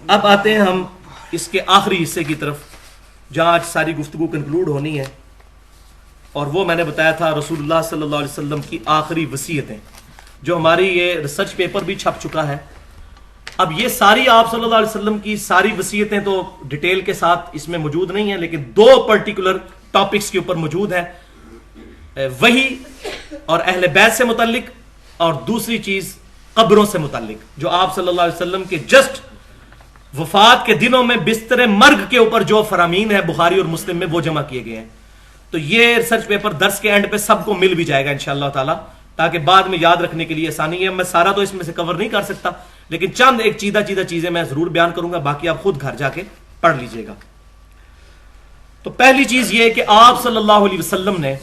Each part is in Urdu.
اب آتے ہیں ہم اس کے آخری حصے کی طرف جہاں آج ساری گفتگو کنکلوڈ ہونی ہے، اور وہ میں نے بتایا تھا رسول اللہ صلی اللہ علیہ وسلم کی آخری وصیتیں، جو ہماری یہ ریسرچ پیپر بھی چھپ چکا ہے۔ اب یہ ساری آپ صلی اللہ علیہ وسلم کی ساری وصیتیں تو ڈیٹیل کے ساتھ اس میں موجود نہیں ہیں، لیکن دو پرٹیکولر ٹاپکس کے اوپر موجود ہیں، وحی اور اہل بیت سے متعلق، اور دوسری چیز قبروں سے متعلق، جو آپ صلی اللہ علیہ وسلم کے جسٹ وفات کے دنوں میں بستر مرگ کے اوپر جو فرامین ہے بخاری اور مسلم میں وہ جمع کیے گئے ہیں۔ تو یہ ریسرچ پیپر درس کے اینڈ پہ سب کو مل بھی جائے گا انشاءاللہ تعالی، تاکہ بعد میں یاد رکھنے کے لیے آسانی ہے۔ میں سارا تو اس میں سے کور نہیں کر سکتا، لیکن چند ایک چیدہ چیزیں میں ضرور بیان کروں گا، باقی آپ خود گھر جا کے پڑھ لیجئے گا۔ تو پہلی چیز یہ کہ آپ صلی اللہ علیہ وسلم نے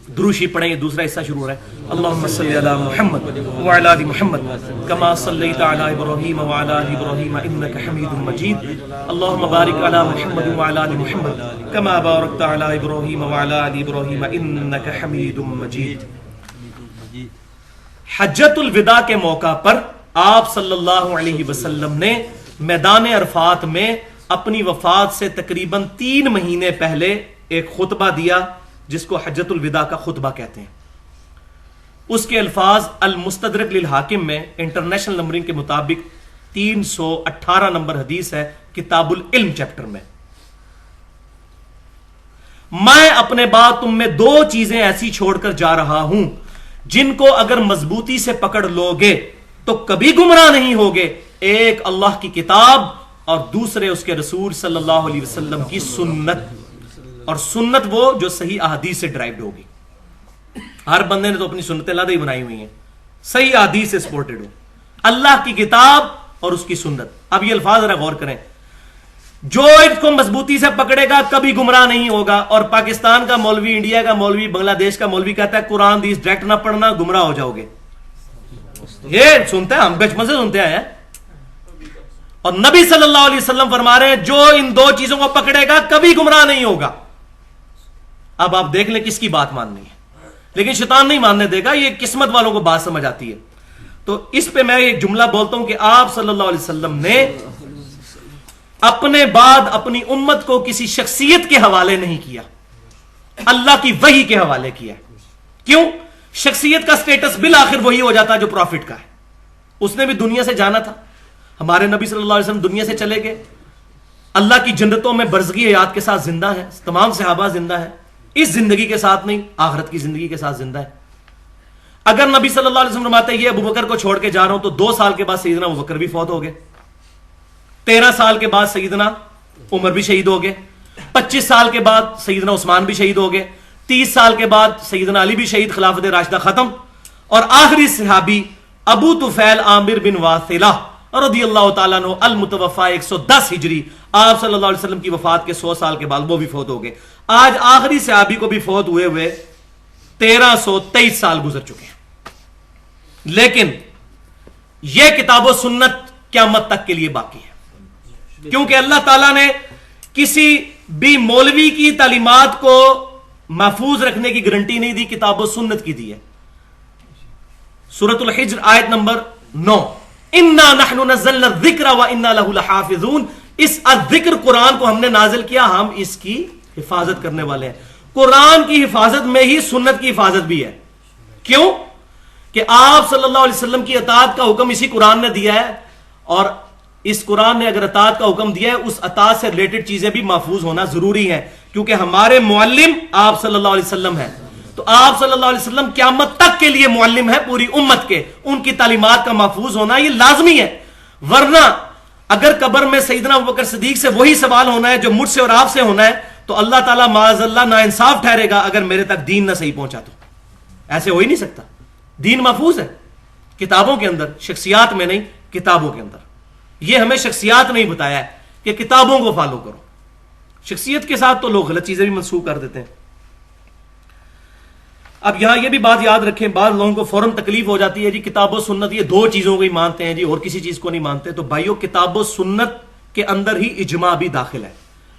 دروشی پڑھیں، یہ دوسرا حصہ شروع ہو رہا ہے۔ اللہم صلی علی محمد وعلی آل محمد کما صلیت علی ابراہیم وعلی آل ابراہیم انک حمید مجید، اللہم بارک علی محمد وعلی آل محمد کما بارکت علی ابراہیم وعلی آل ابراہیم انک حمید مجید۔ حجۃ الوداع کے موقع پر آپ صلی اللہ علیہ وسلم نے میدان عرفات میں اپنی وفات سے تقریباً 3 مہینے پہلے ایک خطبہ دیا، جس کو حجۃ الوداع کا خطبہ کہتے ہیں۔ اس کے الفاظ المستدرک للحاکم میں انٹرنیشنل نمبرنگ کے مطابق 318 نمبر حدیث ہے، کتاب العلم چیپٹر میں۔ میں اپنے بعد تم میں 2 چیزیں ایسی چھوڑ کر جا رہا ہوں جن کو اگر مضبوطی سے پکڑ لو گے تو کبھی گمراہ نہیں ہوگے، ایک اللہ کی کتاب اور دوسرے اس کے رسول صلی اللہ علیہ وسلم کی سنت، اور سنت وہ جو صحیح احادیث سے ڈرائیوڈ ہوگی۔ ہر بندے نے تو اپنی سنتیں علیحدہ ہی بنائی ہوئی ہیں، صحیح احادیث سے سپورٹڈ ہو، اللہ کی کتاب اور اس کی سنت۔ اب یہ الفاظ ذرا غور کریں، جو اس کو مضبوطی سے پکڑے گا کبھی گمراہ نہیں ہوگا۔ اور پاکستان کا مولوی، انڈیا کا مولوی، بنگلہ دیش کا مولوی کہتا ہے قرآن حدیث ڈائریکٹ نہ پڑھنا، گمراہ ہو جاؤ گے۔ یہ سنتے ہیں، ہم بچپن سے سنتے آئے ہیں، اور نبی صلی اللہ علیہ وسلم فرما رہے ہیں جو ان 2 چیزوں کو پکڑے گا کبھی گمراہ نہیں ہوگا۔ اب آپ دیکھ لیں کس کی بات ماننی ہے، لیکن شیطان نہیں ماننے دے گا، یہ قسمت والوں کو بات سمجھ آتی ہے۔ تو اس پہ میں ایک جملہ بولتا ہوں کہ آپ صلی اللہ علیہ وسلم نے اپنے بعد اپنی امت کو کسی شخصیت کے حوالے نہیں کیا، اللہ کی وحی کے حوالے کیا۔ کیوں؟ شخصیت کا سٹیٹس بالآخر وہی ہو جاتا ہے جو پروفٹ کا ہے۔ اس نے بھی دنیا سے جانا تھا، ہمارے نبی صلی اللہ علیہ وسلم دنیا سے چلے گئے، اللہ کی جنتوں میں برزگی حیات کے ساتھ زندہ ہے، تمام صحابہ زندہ ہیں، اس زندگی کے ساتھ نہیں، آخرت کی زندگی کے ساتھ زندہ ہے۔ اگر نبی صلی اللہ علیہ وسلم فرماتے یہ ابو بکر کو چھوڑ کے جا رہا ہوں، تو 2 سال کے بعد سیدنا ابو بکر بھی فوت ہو گئے، 13 سال کے بعد سیدنا عمر بھی شہید ہو گئے، 25 سال کے بعد سیدنا عثمان بھی شہید ہو گئے، 30 سال کے بعد سیدنا علی بھی شہید، خلافت راشدہ ختم، اور آخری صحابی ابو طفیل عامر بن واثلہ رضی اللہ تعالیٰ عنہ المتوفا 110 ہجری، آپ صلی اللہ علیہ وسلم کی وفات کے 100 سال کے بعد وہ بھی فوت ہو گئے۔ آج آخری صحابی کو بھی فوت ہوئے 1323 سال گزر چکے ہیں، لیکن یہ کتاب و سنت قیامت تک کے لیے باقی ہے، کیونکہ اللہ تعالیٰ نے کسی بھی مولوی کی تعلیمات کو محفوظ رکھنے کی گارنٹی نہیں دی، کتاب و سنت کی دی ہے۔ سورۃ الحجر آیت نمبر 9، اِنَّا نَحْنُ نَزَّلْنَا الذِّكْرَ وَإِنَّا لَهُ لَحَافِظُونَ، اس الذکر قرآن کو ہم نے نازل کیا، ہم اس کی حفاظت کرنے والے ہیں۔ قرآن کی حفاظت میں ہی سنت کی حفاظت بھی ہے۔ کیوں؟ کہ آپ صلی اللہ علیہ وسلم کی اطاعت کا حکم اسی قرآن نے دیا ہے، اور اس قرآن نے اگر اطاعت کا حکم دیا ہے، اس اطاعت سے ریلیٹڈ چیزیں بھی محفوظ ہونا ضروری ہے، کیونکہ ہمارے معلم آپ صلی اللہ علیہ وسلم ہیں۔ تو آپ صلی اللہ علیہ وسلم قیامت تک کے لیے معلم ہے پوری امت کے، ان کی تعلیمات کا محفوظ ہونا یہ لازمی ہے۔ ورنہ اگر قبر میں سیدنا ابوبکر صدیق سے وہی سوال ہونا ہے جو مجھ سے اور آپ سے ہونا ہے، تو اللہ تعالیٰ معاذ اللہ ناانصاف ٹھہرے گا اگر میرے تک دین نہ صحیح پہنچا تو۔ ایسے ہو ہی نہیں سکتا، دین محفوظ ہے کتابوں کے اندر، شخصیات میں نہیں، کتابوں کے اندر۔ یہ ہمیں شخصیات نہیں بتایا ہے کہ کتابوں کو فالو کرو، شخصیت کے ساتھ تو لوگ غلط چیزیں بھی منسوخ کر دیتے ہیں۔ اب یہاں یہ بھی بات یاد رکھیں، بعض لوگوں کو فوراً تکلیف ہو جاتی ہے، جی کتاب و سنت یہ 2 چیزوں کو ہی مانتے ہیں جی، اور کسی چیز کو نہیں مانتے۔ تو بھائیو، کتاب و سنت کے اندر ہی اجماع بھی داخل ہے،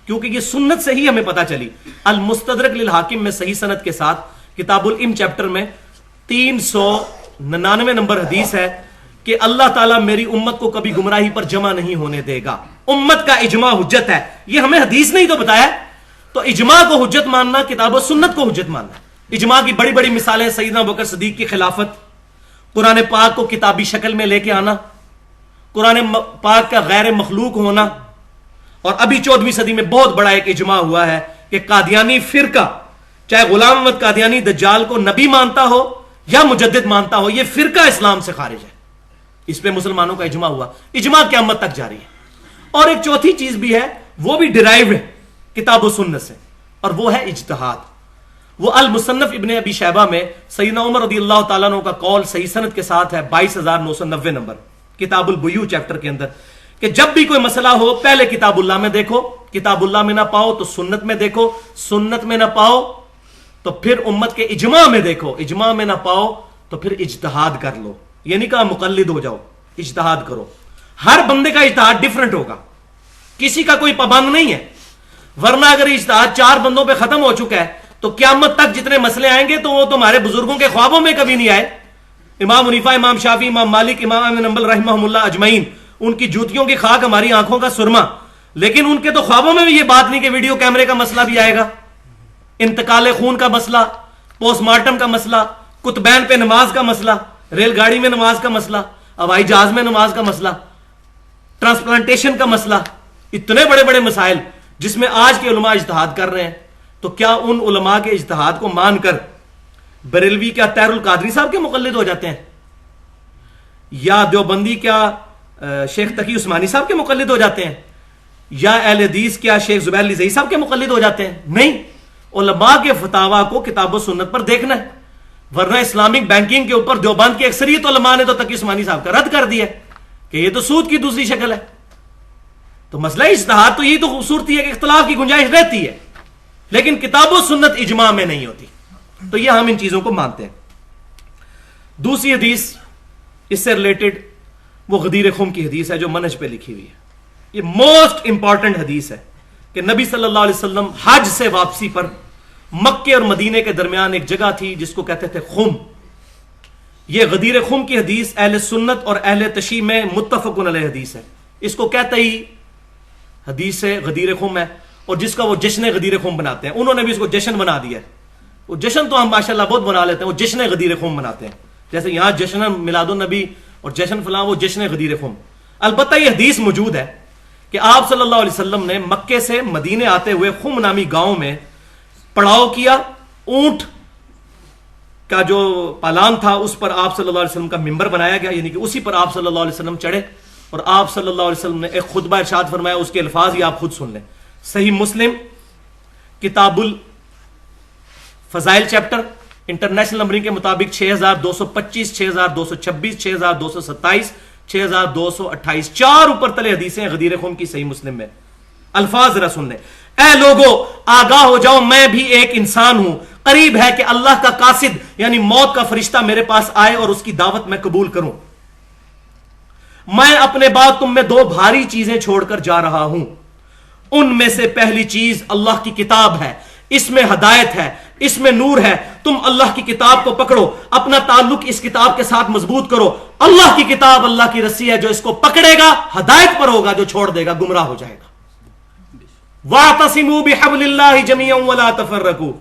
کیونکہ یہ سنت سے ہی ہمیں پتہ چلی۔ المستدرک للحاکم میں صحیح سند کے ساتھ کتاب العلم چیپٹر میں 399 نمبر حدیث ہے کہ اللہ تعالیٰ میری امت کو کبھی گمراہی پر جمع نہیں ہونے دے گا. امت کا اجماع حجت ہے. یہ ہمیں حدیث نہیں تو بتایا. تو اجماع کو حجت ماننا کتاب و سنت کو حجت ماننا. اجماع کی بڑی بڑی مثالیں سیدنا ابوبکر صدیق کی خلافت، قرآن پاک کو کتابی شکل میں لے کے آنا، قرآن پاک کا غیر مخلوق ہونا، اور ابھی 14ویں صدی میں بہت بڑا ایک اجماع ہوا ہے کہ قادیانی فرقہ، چاہے غلام احمد قادیانی دجال کو نبی مانتا ہو یا مجدد مانتا ہو، یہ فرقہ اسلام سے خارج ہے. اس پہ مسلمانوں کا اجماع ہوا. اجماع قیامت تک جاری ہے. اور ایک چوتھی چیز بھی ہے، وہ بھی ڈرائیو ہے کتاب و سنت سے، اور وہ ہے اجتہاد. وہ المصنف ابن ابی شیبہ میں سیدنا عمر رضی اللہ تعالیٰ عنہ کا قول صحیح سند کے ساتھ ہے، 22,990 نمبر، کتاب البیوع چیپٹر کے اندر، کہ جب بھی کوئی مسئلہ ہو پہلے کتاب اللہ میں دیکھو، کتاب اللہ میں نہ پاؤ تو سنت میں دیکھو، سنت میں نہ پاؤ تو پھر امت کے اجماع میں دیکھو، اجماع میں نہ پاؤ تو پھر اجتہاد کر لو. یہ نہیں کہا مقلد ہو جاؤ، اجتہاد کرو. ہر بندے کا اجتہاد ڈیفرنٹ ہوگا، کسی کا کوئی پابند نہیں ہے. ورنہ اگر اجتہاد 4 بندوں پہ ختم ہو چکا ہے تو قیامت تک جتنے مسئلے آئیں گے تو وہ تمہارے بزرگوں کے خوابوں میں کبھی نہیں آئے. امام حنیفہ، امام شافعی، امام مالک، امام احمد بن حنبل رحمہ اللہ اجمعین، ان کی جوتیوں کی خاک ہماری آنکھوں کا سرما، لیکن ان کے تو خوابوں میں بھی یہ بات نہیں کہ ویڈیو کیمرے کا مسئلہ بھی آئے گا، انتقال خون کا مسئلہ، پوسٹ مارٹم کا مسئلہ، کتبین پہ نماز کا مسئلہ، ریل گاڑی میں نماز کا مسئلہ، ہوائی جہاز میں نماز کا مسئلہ، ٹرانسپلانٹیشن کا مسئلہ. اتنے بڑے بڑے مسائل جس میں آج کے علماء اجتہاد کر رہے ہیں. تو کیا ان علماء کے اجتہاد کو مان کر بریلوی کیا طاہر القادری صاحب کے مقلد ہو جاتے ہیں؟ یا دیوبندی کیا شیخ تقی عثمانی صاحب کے مقلد ہو جاتے ہیں؟ یا اہل حدیث کیا شیخ زبیر علی زئی صاحب کے مقلد ہو جاتے ہیں؟ نہیں. علماء کے فتاوا کو کتاب و سنت پر دیکھنا ہے. ورنہ اسلامک بینکنگ کے اوپر دیوبند کی اکثریت علماء نے تو تقی عثمانی صاحب کا رد کر دیا کہ یہ تو سود کی دوسری شکل ہے. تو مسئلہ اجتہاد تو یہی تو خوبصورتی ہے کہ اختلاف کی گنجائش رہتی ہے، لیکن کتاب و سنت اجماع میں نہیں ہوتی. تو یہ ہم ان چیزوں کو مانتے ہیں. دوسری حدیث اس سے ریلیٹڈ وہ غدیر خم کی حدیث ہے جو منہج پہ لکھی ہوئی ہے. یہ موسٹ امپورٹنٹ حدیث ہے کہ نبی صلی اللہ علیہ وسلم حج سے واپسی پر مکے اور مدینے کے درمیان ایک جگہ تھی جس کو کہتے تھے خم. یہ غدیر خم کی حدیث اہل سنت اور اہل تشیع میں متفقن علیہ حدیث ہے. اس کو کہتے ہی حدیث غدیر خم ہے، اور جس کا وہ جشن غدیر خم بناتے ہیں. انہوں نے بھی اس کو جشن بنا دیا ہے. وہ جشن تو ہم ماشاءاللہ بہت بنا لیتے ہیں، وہ جشن غدیر خم بناتے ہیں. جیسے یہاں جشن میلاد النبی اور جشن فلاں، وہ جشن غدیر خم. البتہ یہ حدیث موجود ہے کہ آپ صلی اللہ علیہ وسلم نے مکے سے مدینے آتے ہوئے خم نامی گاؤں میں پڑاؤ کیا. اونٹ کا جو پالان تھا اس پر آپ صلی اللہ علیہ وسلم کا ممبر بنایا گیا، یعنی کہ اسی پر آپ صلی اللہ علیہ وسلم چڑھے اور آپ صلی اللہ علیہ وسلم نے ایک خطبہ ارشاد فرمایا. اس کے الفاظ ہی آپ خود سن لیں. صحیح مسلم کتاب الفضائل چیپٹر انٹرنیشنل نمبرنگ کے مطابق 6225، 6226، 6227، 6228، 4 اوپر تلے حدیثیں غدیر خم کی صحیح مسلم میں. الفاظ ذرا سن لیں. اے لوگو آگاہ ہو جاؤ، میں بھی ایک انسان ہوں. قریب ہے کہ اللہ کا قاصد یعنی موت کا فرشتہ میرے پاس آئے اور اس کی دعوت میں قبول کروں. میں اپنے بعد تم میں 2 بھاری چیزیں چھوڑ کر جا رہا ہوں. ان میں سے پہلی چیز اللہ کی کتاب ہے. اس میں ہدایت ہے، اس میں نور ہے. تم اللہ کی کتاب کو پکڑو، اپنا تعلق اس کتاب کے ساتھ مضبوط کرو. اللہ کی کتاب اللہ کی رسی ہے، جو اس کو پکڑے گا ہدایت پر ہوگا، جو چھوڑ دے گا گمراہ ہو جائے گا. وَاعْتَصِمُوا بِحَبْلِ اللَّهِ جَمِيعًا وَلَا تَفَرَّقُوا.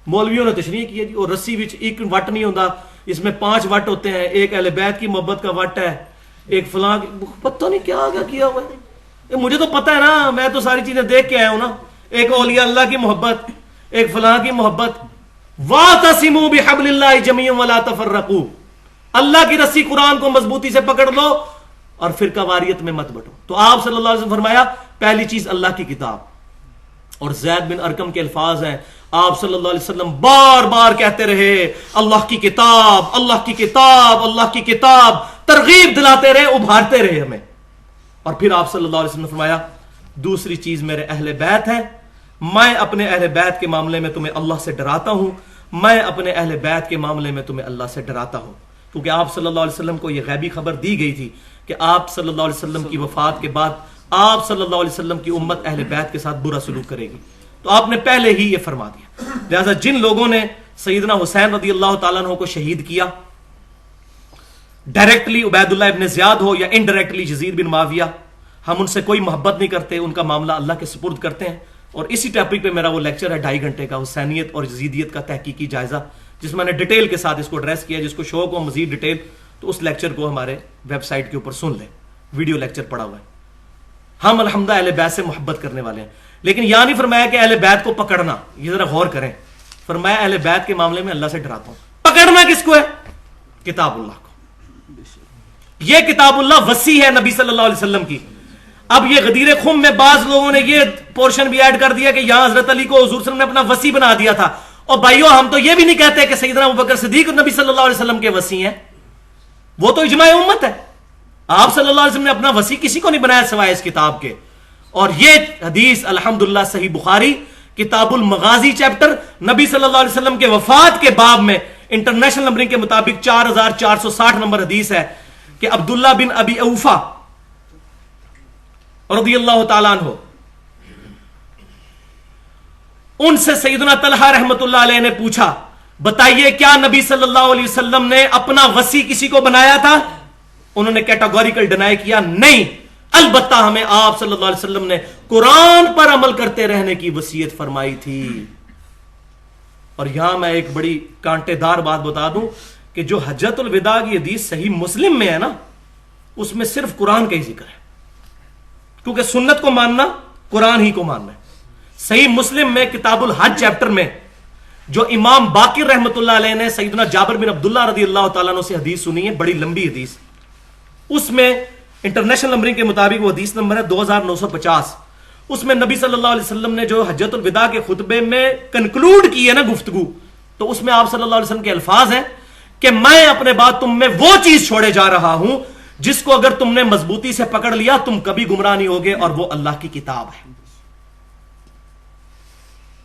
مولویوں نے تشریح کی ہے جی، اور رسی وچ ایک وٹ نہیں ہوتا، اس میں 5 وٹ ہوتے ہیں. ایک اہل بیت کی محبت کا وٹ ہے، ایک فلاں پتہ نہیں کیا آگا کیا ہوا ہے. مجھے تو پتہ ہے نا، میں تو ساری چیزیں دیکھ کے آیا ہوں نا. ایک اولیاء اللہ کی محبت، ایک فلاں کی محبت. وَاعْتَصِمُوا بِحَبْلِ اللَّهِ جَمِيعًا وَلَا تَفَرَّقُوا. اللہ کی رسی قرآن کو مضبوطی سے پکڑ لو اور فرقہ واریت میں مت بٹو. تو آپ صلی اللہ علیہ وسلم فرمایا پہلی چیز اللہ کی کتاب. اور زید بن ارقم کے الفاظ ہیں، آپ صلی اللہ علیہ وسلم بار بار کہتے رہے اللہ کی کتاب، اللہ کی کتاب، اللہ کی کتاب، ترغیب دلاتے رہے، ابھارتے رہے ہمیں. اور پھر آپ صلی اللہ علیہ وسلم نے فرمایا دوسری چیز میرے اہل بیت ہیں. میں اپنے اہل بیت کے معاملے میں تمہیں اللہ سے ڈراتا ہوں. میں اپنے اہل بیت کے معاملے میں تمہیں اللہ سے ڈراتا ہوں. کیونکہ آپ صلی اللہ علیہ وسلم کو یہ غیبی خبر دی گئی تھی کہ آپ صلی اللہ علیہ وسلم کی وفات کے بعد آپ صلی اللہ علیہ وسلم کی امت اہل بیت کے ساتھ برا سلوک کرے گی. تو آپ نے پہلے ہی یہ فرما دیا. لہذا جن لوگوں نے سیدنا حسین رضی اللہ تعالیٰ عنہ کو شہید کیا، ڈائریکٹلی عبیداللہ ابن زیاد ہو یا انڈائریکٹلی یزید بن معاویہ، ہم ان سے کوئی محبت نہیں کرتے، ان کا معاملہ اللہ کے سپرد کرتے ہیں. اور اسی ٹاپک پہ میرا وہ لیکچر ہے 2.5 گھنٹے کا، حسینیت اور یزیدیت کا تحقیقی جائزہ، جس میں نے ڈیٹیل کے ساتھ اس کو ایڈریس کیا. جس کو شوق ہو مزید ڈیٹیل تو اس لیکچر کو ہمارے ویب سائٹ کے اوپر سن لیں، ویڈیو لیکچر پڑا ہوا ہے. ہم الحمدللہ اہل بیت سے محبت کرنے والے ہیں، لیکن یہ نہیں فرمایا کہ اہل بیت کو پکڑنا. یہ ذرا غور کریں، فرمایا اہل بیت کے معاملے میں اللہ سے ڈراتا ہوں. پکڑنا کس کو ہے؟ کتاب اللہ کو. یہ کتاب اللہ وسیع ہے نبی صلی اللہ علیہ وسلم کی. اب یہ غدیر خم میں بعض لوگوں نے یہ پورشن بھی ایڈ کر دیا کہ یہاں حضرت علی کو حضور صلی اللہ علیہ وسلم نے اپنا وسیع بنا دیا تھا. اور بھائیو ہم تو یہ بھی نہیں کہتے کہ سیدنا ابوبکر صدیق نبی صلی اللہ علیہ وسلم کے وسیع ہیں، وہ تو اجماع امت ہے. آپ صلی اللہ علیہ وسلم نے اپنا وسیع کسی کو نہیں بنایا سوائے اس کتاب کے. اور یہ حدیث الحمدللہ صحیح بخاری کتاب المغازی چیپٹر نبی صلی اللہ علیہ وسلم کے وفات کے باب میں انٹرنیشنل نمبرنگ کے مطابق 4460 نمبر حدیث ہے کہ عبداللہ بن ابی اوفا رضی اللہ تعالیٰ عنہ، ان سے سیدنا طلحہ رحمت اللہ علیہ نے پوچھا بتائیے کیا نبی صلی اللہ علیہ وسلم نے اپنا وسیع کسی کو بنایا تھا؟ انہوں نے کیٹاگوریکل ڈینائی کیا، نہیں، البتہ ہمیں آپ صلی اللہ علیہ وسلم نے قرآن پر عمل کرتے رہنے کی وصیت فرمائی تھی. اور یہاں میں ایک بڑی کانٹے دار بات بتا دوں کہ جو حجۃ الوداع کی حدیث صحیح مسلم میں ہے نا، اس میں صرف قرآن کا ہی ذکر ہے، کیونکہ سنت کو ماننا قرآن ہی کو ماننا ہے. صحیح مسلم میں کتاب الحج چیپٹر میں جو امام باقر رحمت اللہ علیہ نے سیدنا جابر بن عبداللہ رضی اللہ تعالیٰ عنہ سے حدیث سنی ہے، بڑی لمبی حدیث، اس میں انٹرنیشنل نمبرنگ کے مطابق وہ حدیث نمبر ہے 2950. اس میں نبی صلی اللہ علیہ وسلم نے جو حجۃ الوداع کے خطبے میں کنکلوڈ کی ہے نا گفتگو، تو اس میں آپ صلی اللہ علیہ وسلم کے الفاظ ہیں کہ میں اپنے بعد تم میں وہ چیز چھوڑے جا رہا ہوں جس کو اگر تم نے مضبوطی سے پکڑ لیا تم کبھی گمراہ نہیں ہوگے، اور وہ اللہ کی کتاب ہے.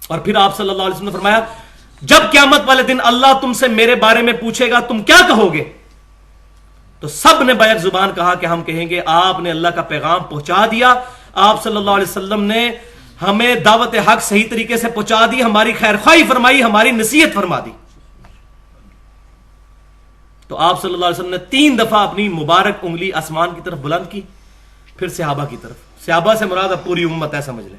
اور پھر آپ صلی اللہ علیہ وسلم نے فرمایا جب قیامت والے دن اللہ تم سے میرے بارے میں پوچھے گا تم کیا کہو گے؟ تو سب نے بیک زبان کہا کہ ہم کہیں گے آپ نے اللہ کا پیغام پہنچا دیا، آپ صلی اللہ علیہ وسلم نے ہمیں دعوت حق صحیح طریقے سے پہنچا دی، ہماری خیر خواہی فرمائی، ہماری نصیحت فرما دی. تو آپ صلی اللہ علیہ وسلم نے 3 دفعہ اپنی مبارک انگلی آسمان کی طرف بلند کی، پھر صحابہ کی طرف. صحابہ سے مراد اب پوری امت ہے، سمجھ لیں.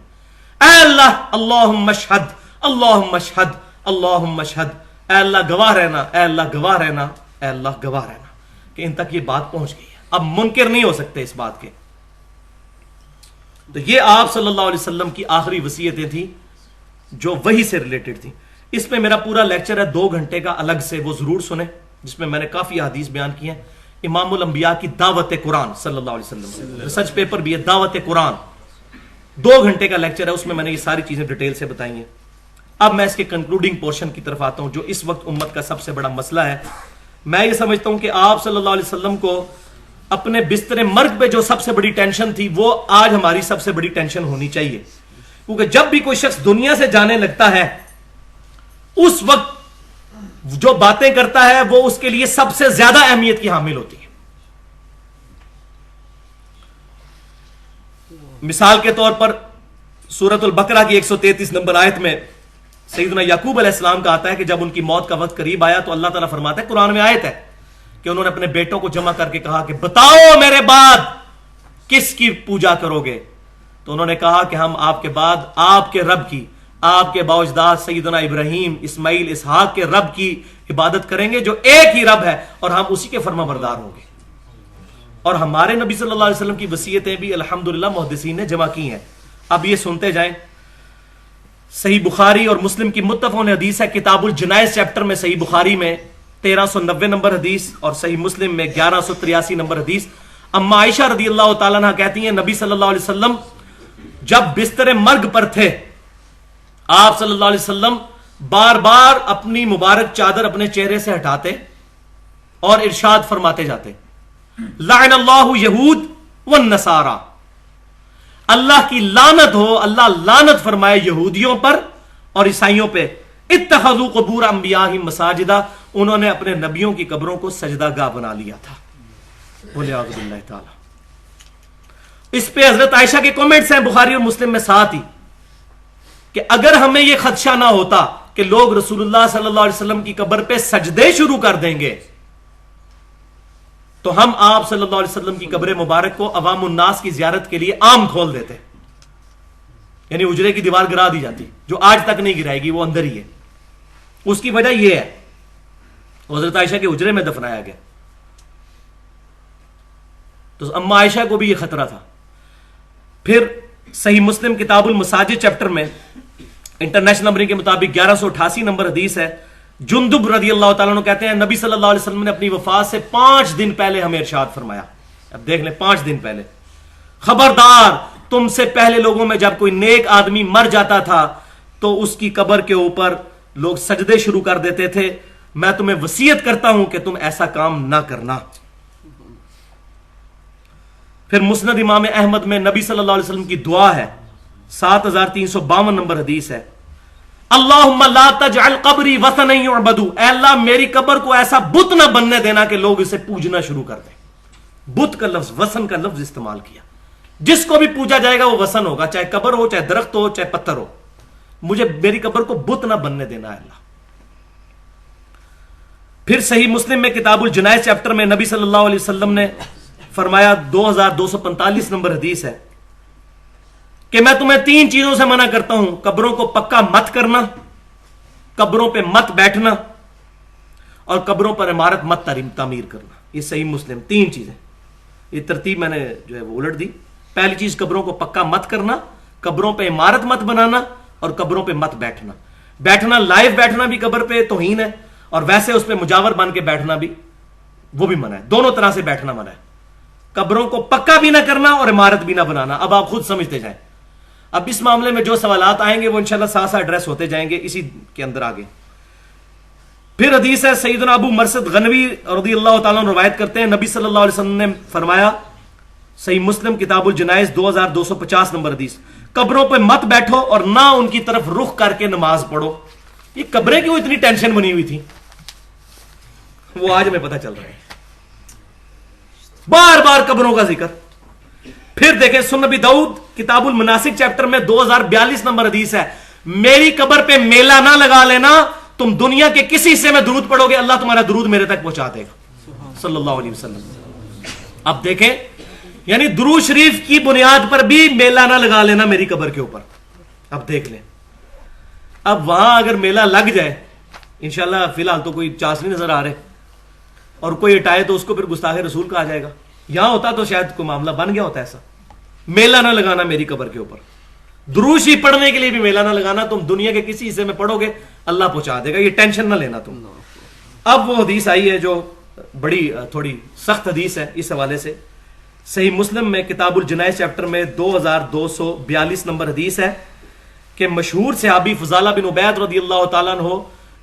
اے اللہ اللہم اشہد، اللہم اشہد، اللہم اشہد، اے اللہ گواہ رہنا، اے اللہ گواہ رہنا، اے اللہ گواہ رہنا، کہ ان تک یہ بات پہنچ گئی ہے، اب منکر نہیں ہو سکتے اس بات کے. تو یہ آپ صلی اللہ علیہ وسلم کی آخری وصیتیں تھیں جو وحی سے ریلیٹڈ تھیں. اس پہ میرا پورا لیکچر ہے 2 گھنٹے کا الگ سے، وہ ضرور سنیں، جس میں نے کافی حدیث بیان کی ہیں. امام الانبیاء کی دعوت قرآن صلی اللہ علیہ وسلم، ریسرچ پیپر بھی ہے دعوت قرآن، 2 گھنٹے کا لیکچر ہے، اس میں نے یہ ساری چیزیں ڈیٹیل سے بتائی ہیں. اب میں اس کے کنکلوڈنگ پورشن کی طرف آتا ہوں جو اس وقت امت کا سب سے بڑا مسئلہ ہے. میں یہ سمجھتا ہوں کہ آپ صلی اللہ علیہ وسلم کو اپنے بستر مرگ پہ جو سب سے بڑی ٹینشن تھی وہ آج ہماری سب سے بڑی ٹینشن ہونی چاہیے. کیونکہ جب بھی کوئی شخص دنیا سے جانے لگتا ہے اس وقت جو باتیں کرتا ہے وہ اس کے لیے سب سے زیادہ اہمیت کی حامل ہوتی ہے. مثال کے طور پر سورۃ البقرہ کی 133 نمبر آیت میں سیدنا یعقوب علیہ السلام کا آتا ہے کہ جب ان کی موت کا وقت قریب آیا تو اللہ تعالیٰ فرماتا ہے، قرآن میں آیت ہے کہ انہوں نے اپنے بیٹوں کو جمع کر کے کہا کہ بتاؤ میرے بعد کس کی پوجا کرو گے؟ تو انہوں نے کہا کہ ہم آپ کے بعد آپ کے رب کی، آپ کے باوجداد سیدنا ابراہیم، اسماعیل، اسحاق کے رب کی عبادت کریں گے جو ایک ہی رب ہے، اور ہم اسی کے فرما بردار ہوں گے. اور ہمارے نبی صلی اللہ علیہ وسلم کی وصیتیں بھی الحمدللہ محدثین نے جمع کی ہیں. اب یہ سنتے جائیں. صحیح بخاری اور مسلم کی متفق حدیث ہے کتاب الجنائز چیپٹر میں، صحیح بخاری میں 1390 نمبر حدیث اور صحیح مسلم میں 1183 نمبر حدیث. اما عائشہ رضی اللہ تعالیٰ عنہ کہتی ہیں نبی صلی اللہ علیہ وسلم جب بستر مرگ پر تھے آپ صلی اللہ علیہ وسلم بار بار اپنی مبارک چادر اپنے چہرے سے ہٹاتے اور ارشاد فرماتے جاتے، لعن اللہ یہود والنصارى، اللہ کی لعنت ہو، اللہ لعنت فرمائے یہودیوں پر اور عیسائیوں پہ. اتخذوا قبور انبیاءہم مساجدا، انہوں نے اپنے نبیوں کی قبروں کو سجدہ گاہ بنا لیا تھا. والعیاذ باللہ تعالی. اس پہ حضرت عائشہ کے کامنٹس ہیں بخاری اور مسلم میں ساتھ ہی کہ اگر ہمیں یہ خدشہ نہ ہوتا کہ لوگ رسول اللہ صلی اللہ علیہ وسلم کی قبر پہ سجدے شروع کر دیں گے تو ہم آپ صلی اللہ علیہ وسلم کی قبر مبارک کو عوام الناس کی زیارت کے لیے عام کھول دیتے، یعنی اجرے کی دیوار گرا دی جاتی، جو آج تک نہیں گرائے گی، وہ اندر ہی ہے۔ اس کی وجہ یہ ہے حضرت عائشہ کے اجرے میں دفنایا گیا، تو اما عائشہ کو بھی یہ خطرہ تھا۔ پھر صحیح مسلم کتاب المساجد چیپٹر میں انٹرنیشنل نمبرنگ کے مطابق 1188 نمبر حدیث ہے، جندب رضی اللہ تعالیٰ عنہ کہتے ہیں نبی صلی اللہ علیہ وسلم نے اپنی وفات سے 5 دن پہلے ہمیں ارشاد فرمایا، اب دیکھ لیں 5 دن پہلے، خبردار تم سے پہلے لوگوں میں جب کوئی نیک آدمی مر جاتا تھا تو اس کی قبر کے اوپر لوگ سجدے شروع کر دیتے تھے، میں تمہیں وصیت کرتا ہوں کہ تم ایسا کام نہ کرنا۔ پھر مسند امام احمد میں نبی صلی اللہ علیہ وسلم کی دعا ہے، 7352 نمبر حدیث ہے، اللہم لا تجعل قبری وثنا یعبد، اے اللہ میری قبر کو ایسا بت نہ بننے دینا کہ لوگ اسے پوجنا شروع کر دیں۔ بت کا لفظ، وثن کا لفظ استعمال کیا، جس کو بھی پوجا جائے گا وہ وثن ہوگا، چاہے قبر ہو، چاہے درخت ہو، چاہے پتھر ہو، مجھے میری قبر کو بت نہ بننے دینا ہے اللہ۔ پھر صحیح مسلم میں کتاب الجنائز چیپٹر میں نبی صلی اللہ علیہ وسلم نے فرمایا، 2245 نمبر حدیث ہے کہ میں تمہیں 3 چیزوں سے منع کرتا ہوں، قبروں کو پکا مت کرنا، قبروں پہ مت بیٹھنا، اور قبروں پر عمارت مت تعمیر کرنا۔ یہ صحیح مسلم 3 چیزیں، یہ ترتیب میں نے جو ہے وہ الٹ دی۔ پہلی چیز قبروں کو پکا مت کرنا، قبروں پہ عمارت مت بنانا، اور قبروں پہ مت بیٹھنا۔ بیٹھنا، لائیو بیٹھنا بھی قبر پہ توہین ہے، اور ویسے اس پہ مجاور بن کے بیٹھنا بھی، وہ بھی منع ہے، دونوں طرح سے بیٹھنا منع ہے۔ قبروں کو پکا بھی نہ کرنا اور عمارت بھی نہ بنانا۔ اب آپ خود سمجھتے جائیں، اب اس معاملے میں جو سوالات آئیں گے وہ انشاءاللہ ساتھ ساتھ ایڈریس ہوتے جائیں گے اسی کے اندر آگے۔ پھر حدیث ہے، سیدنا ابو مرثد غنوی رضی اللہ تعالیٰ عنہ روایت کرتے ہیں، نبی صلی اللہ علیہ وسلم نے فرمایا، صحیح مسلم کتاب الجنائز 2250 نمبر حدیث، قبروں پہ مت بیٹھو اور نہ ان کی طرف رخ کر کے نماز پڑھو۔ یہ قبریں کیوں اتنی ٹینشن بنی ہوئی تھی، وہ آج میں پتہ چل رہا ہے، بار بار قبروں کا ذکر۔ پھر دیکھیں سنن نبی داؤد کتاب المناسک چیپٹر میں 2042 نمبر حدیث ہے، میری قبر پہ میلہ نہ لگا لینا، تم دنیا کے کسی حصے میں درود پڑھو گے اللہ تمہارا درود میرے تک پہنچا دے گا صلی اللہ علیہ وسلم۔ اب دیکھیں، یعنی درود شریف کی بنیاد پر بھی میلہ نہ لگا لینا میری قبر کے اوپر۔ اب دیکھ لیں، اب وہاں اگر میلہ لگ جائے، انشاءاللہ فی الحال تو کوئی چانس نہیں نظر آ رہے، اور کوئی ہٹائے تو اس کو پھر گستاخ رسول کہا جائے گا، یہاں ہوتا تو شاید کوئی معاملہ بن گیا ہوتا ایسا۔ میلہ نہ لگانا میری قبر کے اوپر، درود شریف پڑھنے کے لیے بھی میلہ نہ لگانا، تم دنیا کے کسی حصے میں پڑھو گے اللہ پہنچا دے گا، یہ ٹینشن نہ لینا تم۔ اب وہ حدیث آئی ہے جو بڑی تھوڑی سخت حدیث ہے اس حوالے سے، صحیح مسلم میں کتاب الجنائز چیپٹر میں 2242 نمبر حدیث ہے کہ مشہور صحابی فضالہ بن عبید رضی اللہ تعالیٰ عنہ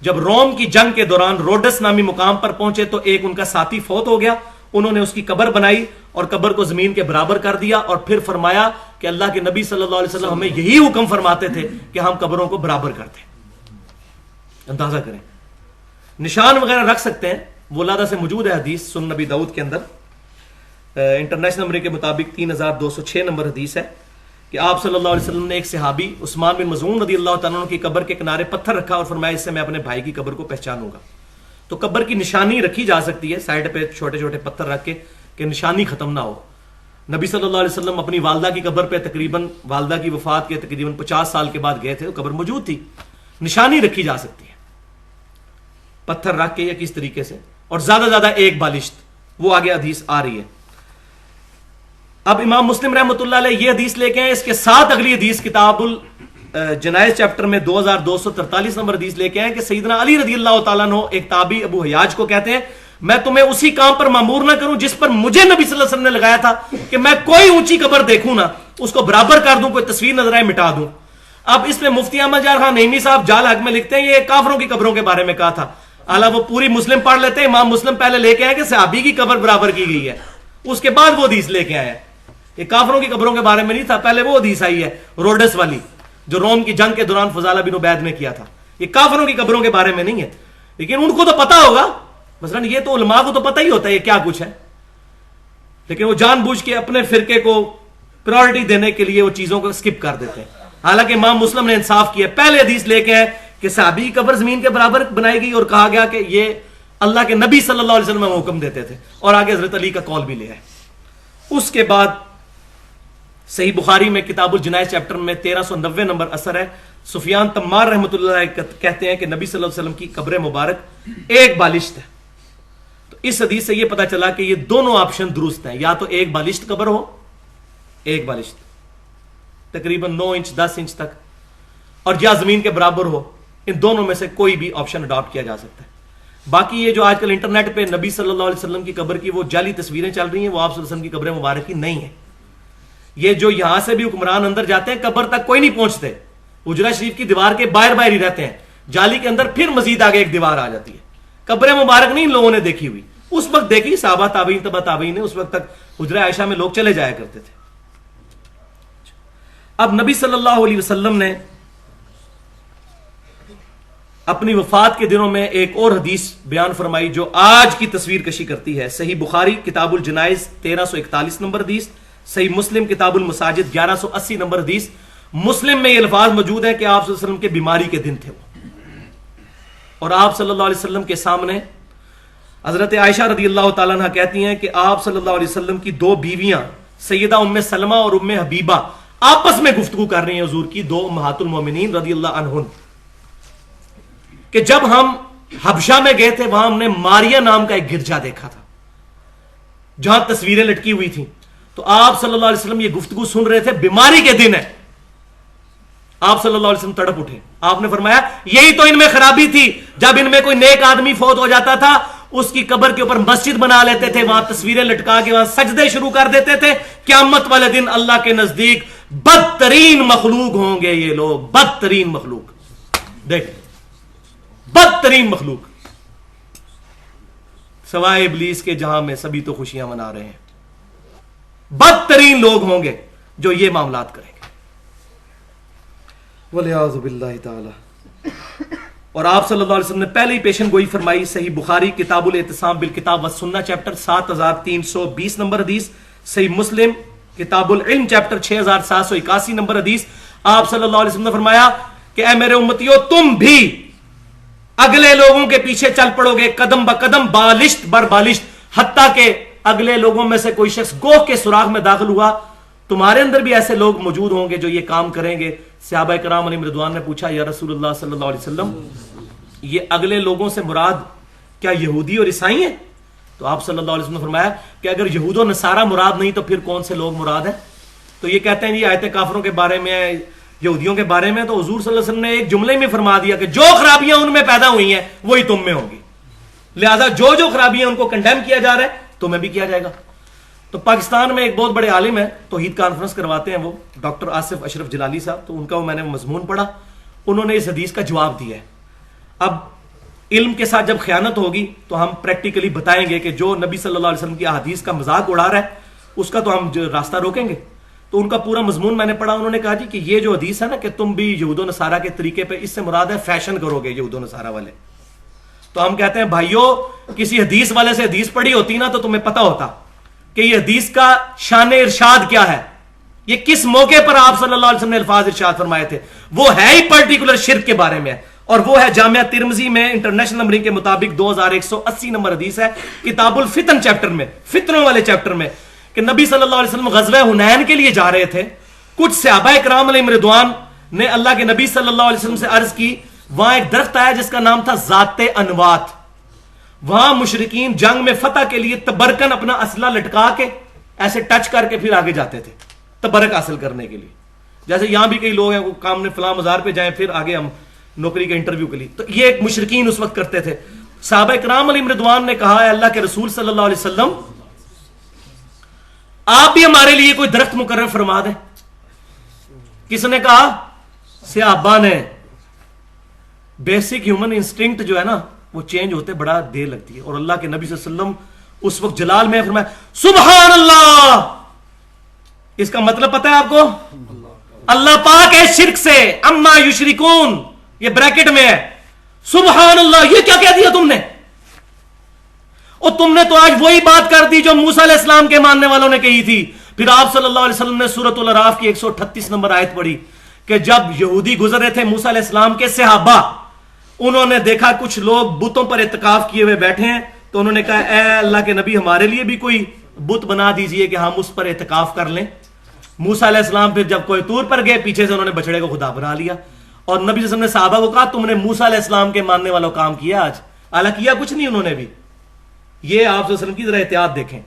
جب روم کی جنگ کے دوران روڈس نامی مقام پر پہنچے تو ایک ان کا ساتھی فوت ہو گیا، انہوں نے اس کی قبر بنائی اور قبر کو زمین کے برابر کر دیا، اور پھر فرمایا کہ اللہ کے نبی صلی اللہ علیہ وسلم ہمیں یہی حکم فرماتے تھے کہ ہم قبروں کو برابر کرتے۔ اندازہ کریں، نشان وغیرہ رکھ سکتے ہیں، ولادہ سے موجود ہے حدیث سنن نبی داؤد کے اندر، انٹرنیشنل نمبر کے مطابق 3206 نمبر حدیث ہے کہ آپ صلی اللہ علیہ وسلم نے ایک صحابی عثمان بن مظعون رضی اللہ تعالیٰ عنہ کی قبر کے کنارے پتھر رکھا اور فرمایا اس سے میں اپنے بھائی کی قبر کو پہچانوں گا۔ تو قبر کی نشانی رکھی جا سکتی ہے سائڈ پہ چھوٹے چھوٹے پتھر رکھ کے کہ نشانی ختم نہ ہو۔ نبی صلی اللہ علیہ وسلم اپنی والدہ کی قبر پہ تقریباً والدہ کی وفات کے تقریباً 50 سال کے بعد گئے تھے، وہ قبر موجود تھی، نشانی رکھی جا سکتی ہے پتھر رکھ کے یا کس طریقے سے، اور زیادہ زیادہ ایک بالشت، وہ آگے حدیث آ رہی ہے۔ اب امام مسلم رحمۃ اللہ علیہ یہ حدیث لے کے ہیں، اس کے ساتھ اگلی حدیث کتاب الجنائز چیپٹر میں 2243 نمبر حدیث لے کے ہیں کہ سیدنا علی رضی اللہ تعالیٰ عنہ ایک تابعی ابو حیاج کو کہتے ہیں میں تمہیں اسی کام پر مامور نہ کروں جس پر مجھے نبی صلی اللہ علیہ وسلم نے لگایا تھا کہ میں کوئی اونچی قبر دیکھوں نا اس کو برابر کر دوں، کوئی تصویر نظر آئے مٹا دوں۔ اب اس میں مفتی احمد جار خان نعیمی صاحب جال حق میں لکھتے ہیں یہ کافروں کی قبروں کے بارے میں کہا تھا، اعلیٰ وہ پوری مسلم پڑھ لیتے ہیں، امام مسلم پہلے لے کے آئے کہ صحابی کی قبر برابر کی گئی ہے، اس کے بعد وہ حدیث لے کے آئے۔ یہ کافروں کی قبروں کے بارے میں نہیں تھا، پہلے وہ حدیث آئی ہے روڈس والی جو روم کی جنگ کے دوران فضالہ بن عبید نے کیا تھا، یہ کافروں کی قبروں کے بارے میں نہیں ہے، لیکن ان کو تو پتا ہوگا، مثلا یہ تو علماء کو تو پتہ ہی ہوتا ہے یہ کیا کچھ ہے، لیکن وہ جان بوجھ کے اپنے فرقے کو پرائورٹی دینے کے لیے وہ چیزوں کو سکپ کر دیتے ہیں۔ حالانکہ امام مسلم نے انصاف کیا، پہلے حدیث لے کے ہیں کہ صحابی کی قبر زمین کے برابر بنائی گئی اور کہا گیا کہ یہ اللہ کے نبی صلی اللہ علیہ وسلم حکم دیتے تھے، اور آگے حضرت علی کا قول بھی لیا ہے۔ اس کے بعد صحیح بخاری میں کتاب الجنائز چیپٹر میں 1390 نمبر اثر ہے، سفیان تمار رحمۃ اللہ علیہ کہتے ہیں کہ نبی صلی اللہ علیہ وسلم کی قبر مبارک ایک بالشت ہے۔ تو اس حدیث سے یہ پتا چلا کہ یہ دونوں آپشن درست ہیں، یا تو ایک بالشت قبر ہو، ایک بالشت تقریباً 9 انچ 10 انچ تک، اور یا زمین کے برابر ہو، ان دونوں میں سے کوئی بھی آپشن اڈاپٹ کیا جا سکتا ہے۔ باقی یہ جو آج کل انٹرنیٹ پہ نبی صلی اللہ علیہ وسلم کی قبر کی وہ جعلی تصویریں چل رہی ہیں، وہ آپ صلی اللہ علیہ وسلم کی قبر مبارک کی نہیں ہے۔ یہ جو یہاں سے بھی حکمران اندر جاتے ہیں قبر تک کوئی نہیں پہنچتے، حجرہ شریف کی دیوار کے باہر باہر ہی رہتے ہیں، جالی کے اندر پھر مزید آگے ایک دیوار آ جاتی ہے۔ قبر مبارک نہیں ان لوگوں نے دیکھی ہوئی، اس وقت دیکھی صحابہ تابعین تبع تابعین نے، اس وقت تک حجرہ عائشہ میں لوگ چلے جایا کرتے تھے۔ اب نبی صلی اللہ علیہ وسلم نے اپنی وفات کے دنوں میں ایک اور حدیث بیان فرمائی جو آج کی تصویر کشی کرتی ہے۔ صحیح بخاری کتاب الجنائز 1341 نمبر حدیث، صحیح مسلم کتاب المساجد 1180 نمبر حدیث۔ مسلم میں یہ الفاظ موجود ہیں کہ آپ صلی اللہ علیہ وسلم کے بیماری کے دن تھے وہ، اور آپ صلی اللہ علیہ وسلم کے سامنے حضرت عائشہ رضی اللہ تعالیٰ عنہ کہتی ہیں کہ آپ صلی اللہ علیہ وسلم کی دو بیویاں سیدہ ام سلمہ اور ام حبیبہ آپس میں گفتگو کر رہی ہیں، حضور کی دو امہات المومنین رضی اللہ عنہن، کہ جب ہم حبشہ میں گئے تھے وہاں ہم نے ماریا نام کا ایک گرجا دیکھا تھا جہاں تصویریں لٹکی ہوئی تھیں۔ تو آپ صلی اللہ علیہ وسلم یہ گفتگو سن رہے تھے، بیماری کے دن ہے۔ آپ صلی اللہ علیہ وسلم تڑپ اٹھے، آپ نے فرمایا یہی تو ان میں خرابی تھی، جب ان میں کوئی نیک آدمی فوت ہو جاتا تھا اس کی قبر کے اوپر مسجد بنا لیتے تھے، وہاں تصویریں لٹکا کے وہاں سجدے شروع کر دیتے تھے۔ قیامت والے دن اللہ کے نزدیک بدترین مخلوق ہوں گے یہ لوگ، بدترین مخلوق، دیکھ بدترین مخلوق، سوائے ابلیس کے جہاں میں سبھی تو خوشیاں منا رہے ہیں۔ بدترین لوگ ہوں گے جو یہ معاملات کریں گے، وَلِعَاذُ بِاللَّهِ تعالی۔ اور آپ صلی اللہ علیہ وسلم نے پہلے ہی پیشن گوئی فرمائی، صحیح بخاری کتاب الاعتصام بالکتاب والسنہ چیپٹر 7320 نمبر حدیث، صحیح مسلم کتاب العلم چیپٹر 6781 نمبر حدیث۔ آپ صلی اللہ علیہ وسلم نے فرمایا کہ اے میرے امتیو، تم بھی اگلے لوگوں کے پیچھے چل پڑو گے قدم بقدم، بالشت بر بالشت، حتیٰ کہ اگلے لوگوں میں سے کوئی شخص گوہ کے سوراخ میں داخل ہوا، تمہارے اندر بھی ایسے لوگ موجود ہوں گے جو یہ کام کریں گے۔ صحابہ کرام علیہم رضوان نے پوچھا یا رسول اللہ صلی اللہ علیہ وسلم، یہ اگلے لوگوں سے مراد کیا یہودی اور عیسائی ہیں؟ تو آپ صلی اللہ علیہ وسلم نے فرمایا کہ اگر یہود و نصارہ مراد نہیں تو پھر کون سے لوگ مراد ہیں؟ تو یہ کہتے ہیں یہ آیتیں کافروں کے بارے میں، یہودیوں کے بارے میں، تو حضور صلی اللہ علیہ وسلم نے ایک جملے میں فرما دیا کہ جو خرابیاں ان میں پیدا ہوئی ہیں وہی تم میں ہوں گی، لہذا جو جو خرابیاں ان کو کنڈیم کیا جا رہا ہے تمہیں بھی کیا جائے گا۔ تو پاکستان میں ایک بہت بڑے عالم ہیں، توحید کانفرنس کرواتے ہیں، وہ ڈاکٹر آصف اشرف جلالی صاحب، تو ان کا میں نے مضمون پڑھا، انہوں نے اس حدیث کا جواب دیا ہے۔ اب علم کے ساتھ جب خیانت ہوگی تو ہم پریکٹیکلی بتائیں گے کہ جو نبی صلی اللہ علیہ وسلم کی احادیث کا مذاق اڑا رہا ہے اس کا تو ہم راستہ روکیں گے۔ تو ان کا پورا مضمون میں نے پڑھا، انہوں نے کہا جی کہ یہ جو حدیث ہے نا کہ تم بھی یہود و نصارہ کے طریقے پہ، اس سے مراد ہے فیشن کرو گے یہود و نصارہ والے۔ تو ہم کہتے ہیں بھائیو، کسی حدیث والے سے حدیث پڑھی ہوتی نا تو تمہیں پتا ہوتا کہ یہ حدیث کا شان ارشاد کیا ہے، یہ کس موقع پر آپ صلی اللہ علیہ وسلم نے الفاظ ارشاد فرمائے تھے، وہ ہے ہی پرٹیکولر شرک کے بارے میں، اور وہ ہے جامعہ ترمذی میں انٹرنیشنل نمبرنگ کے مطابق 2180 نمبر حدیث ہے، کتاب الفتن چیپٹر میں، فتنوں والے چیپٹر میں، کہ نبی صلی اللہ علیہ وسلم غزوہ حنین کے لیے جا رہے تھے، کچھ صحابہ کرام علیہم رضوان نے اللہ کے نبی صلی اللہ علیہ وسلم سے عرض کی، وہاں ایک درخت آیا جس کا نام تھا ذات انوات، وہاں مشرکین جنگ میں فتح کے لیے تبرکن اپنا اسلحہ لٹکا کے ایسے ٹچ کر کے پھر آگے جاتے تھے تبرک حاصل کرنے کے لیے، جیسے یہاں بھی کئی لوگ ہیں کام نے فلاں مزار پہ جائیں پھر آگے ہم نوکری کے انٹرویو کے لیے، تو یہ ایک مشرکین اس وقت کرتے تھے۔ صحابہ کرام علیہم رضوان نے کہا ہے اللہ کے رسول صلی اللہ علیہ وسلم آپ بھی ہمارے لیے کوئی درخت مقرر فرما دیں۔ کس نے کہا؟ صحابہ نے۔ بیسک ہیومن انسٹنکٹ جو ہے نا وہ چینج ہوتے بڑا دیر لگتی ہے، اور اللہ کے نبی صلی اللہ علیہ وسلم اس وقت جلال میں فرمایا سبحان اللہ، اس کا مطلب پتہ ہے آپ کو؟ اللہ پاک ہے شرک سے، اما یشرکون، یہ بریکٹ میں ہے، سبحان اللہ، یہ کیا کہہ دیا تم نے؟ اور تم نے تو آج وہی بات کر دی جو موسیٰ علیہ السلام کے ماننے والوں نے کہی تھی۔ پھر آپ صلی اللہ علیہ وسلم نے سورۃ الاعراف کی 138 نمبر آیت پڑھی کہ جب یہودی گزر رہے تھے موسیٰ علیہ السلام کے صحابہ، انہوں نے دیکھا کچھ لوگ بتوں پر اعتکاف کیے ہوئے بیٹھے ہیں تو انہوں نے کہا اے اللہ کے نبی ہمارے لیے بھی کوئی بت بنا دیجئے کہ ہم اس پر اعتکاف کر لیں. موسیٰ علیہ السلام پھر جب کوہ طور پر گئے پیچھے سے انہوں نے بچڑے کو خدا بنا لیا اور نبی صلی اللہ علیہ وسلم نے صحابہ کو کہا تم نے موسیٰ علیہ السلام کے ماننے والوں کام کیا آج. حالانکہ کیا کچھ نہیں انہوں نے بھی. یہ آپ صلی اللہ علیہ وسلم کی ذرا احتیاط دیکھیں.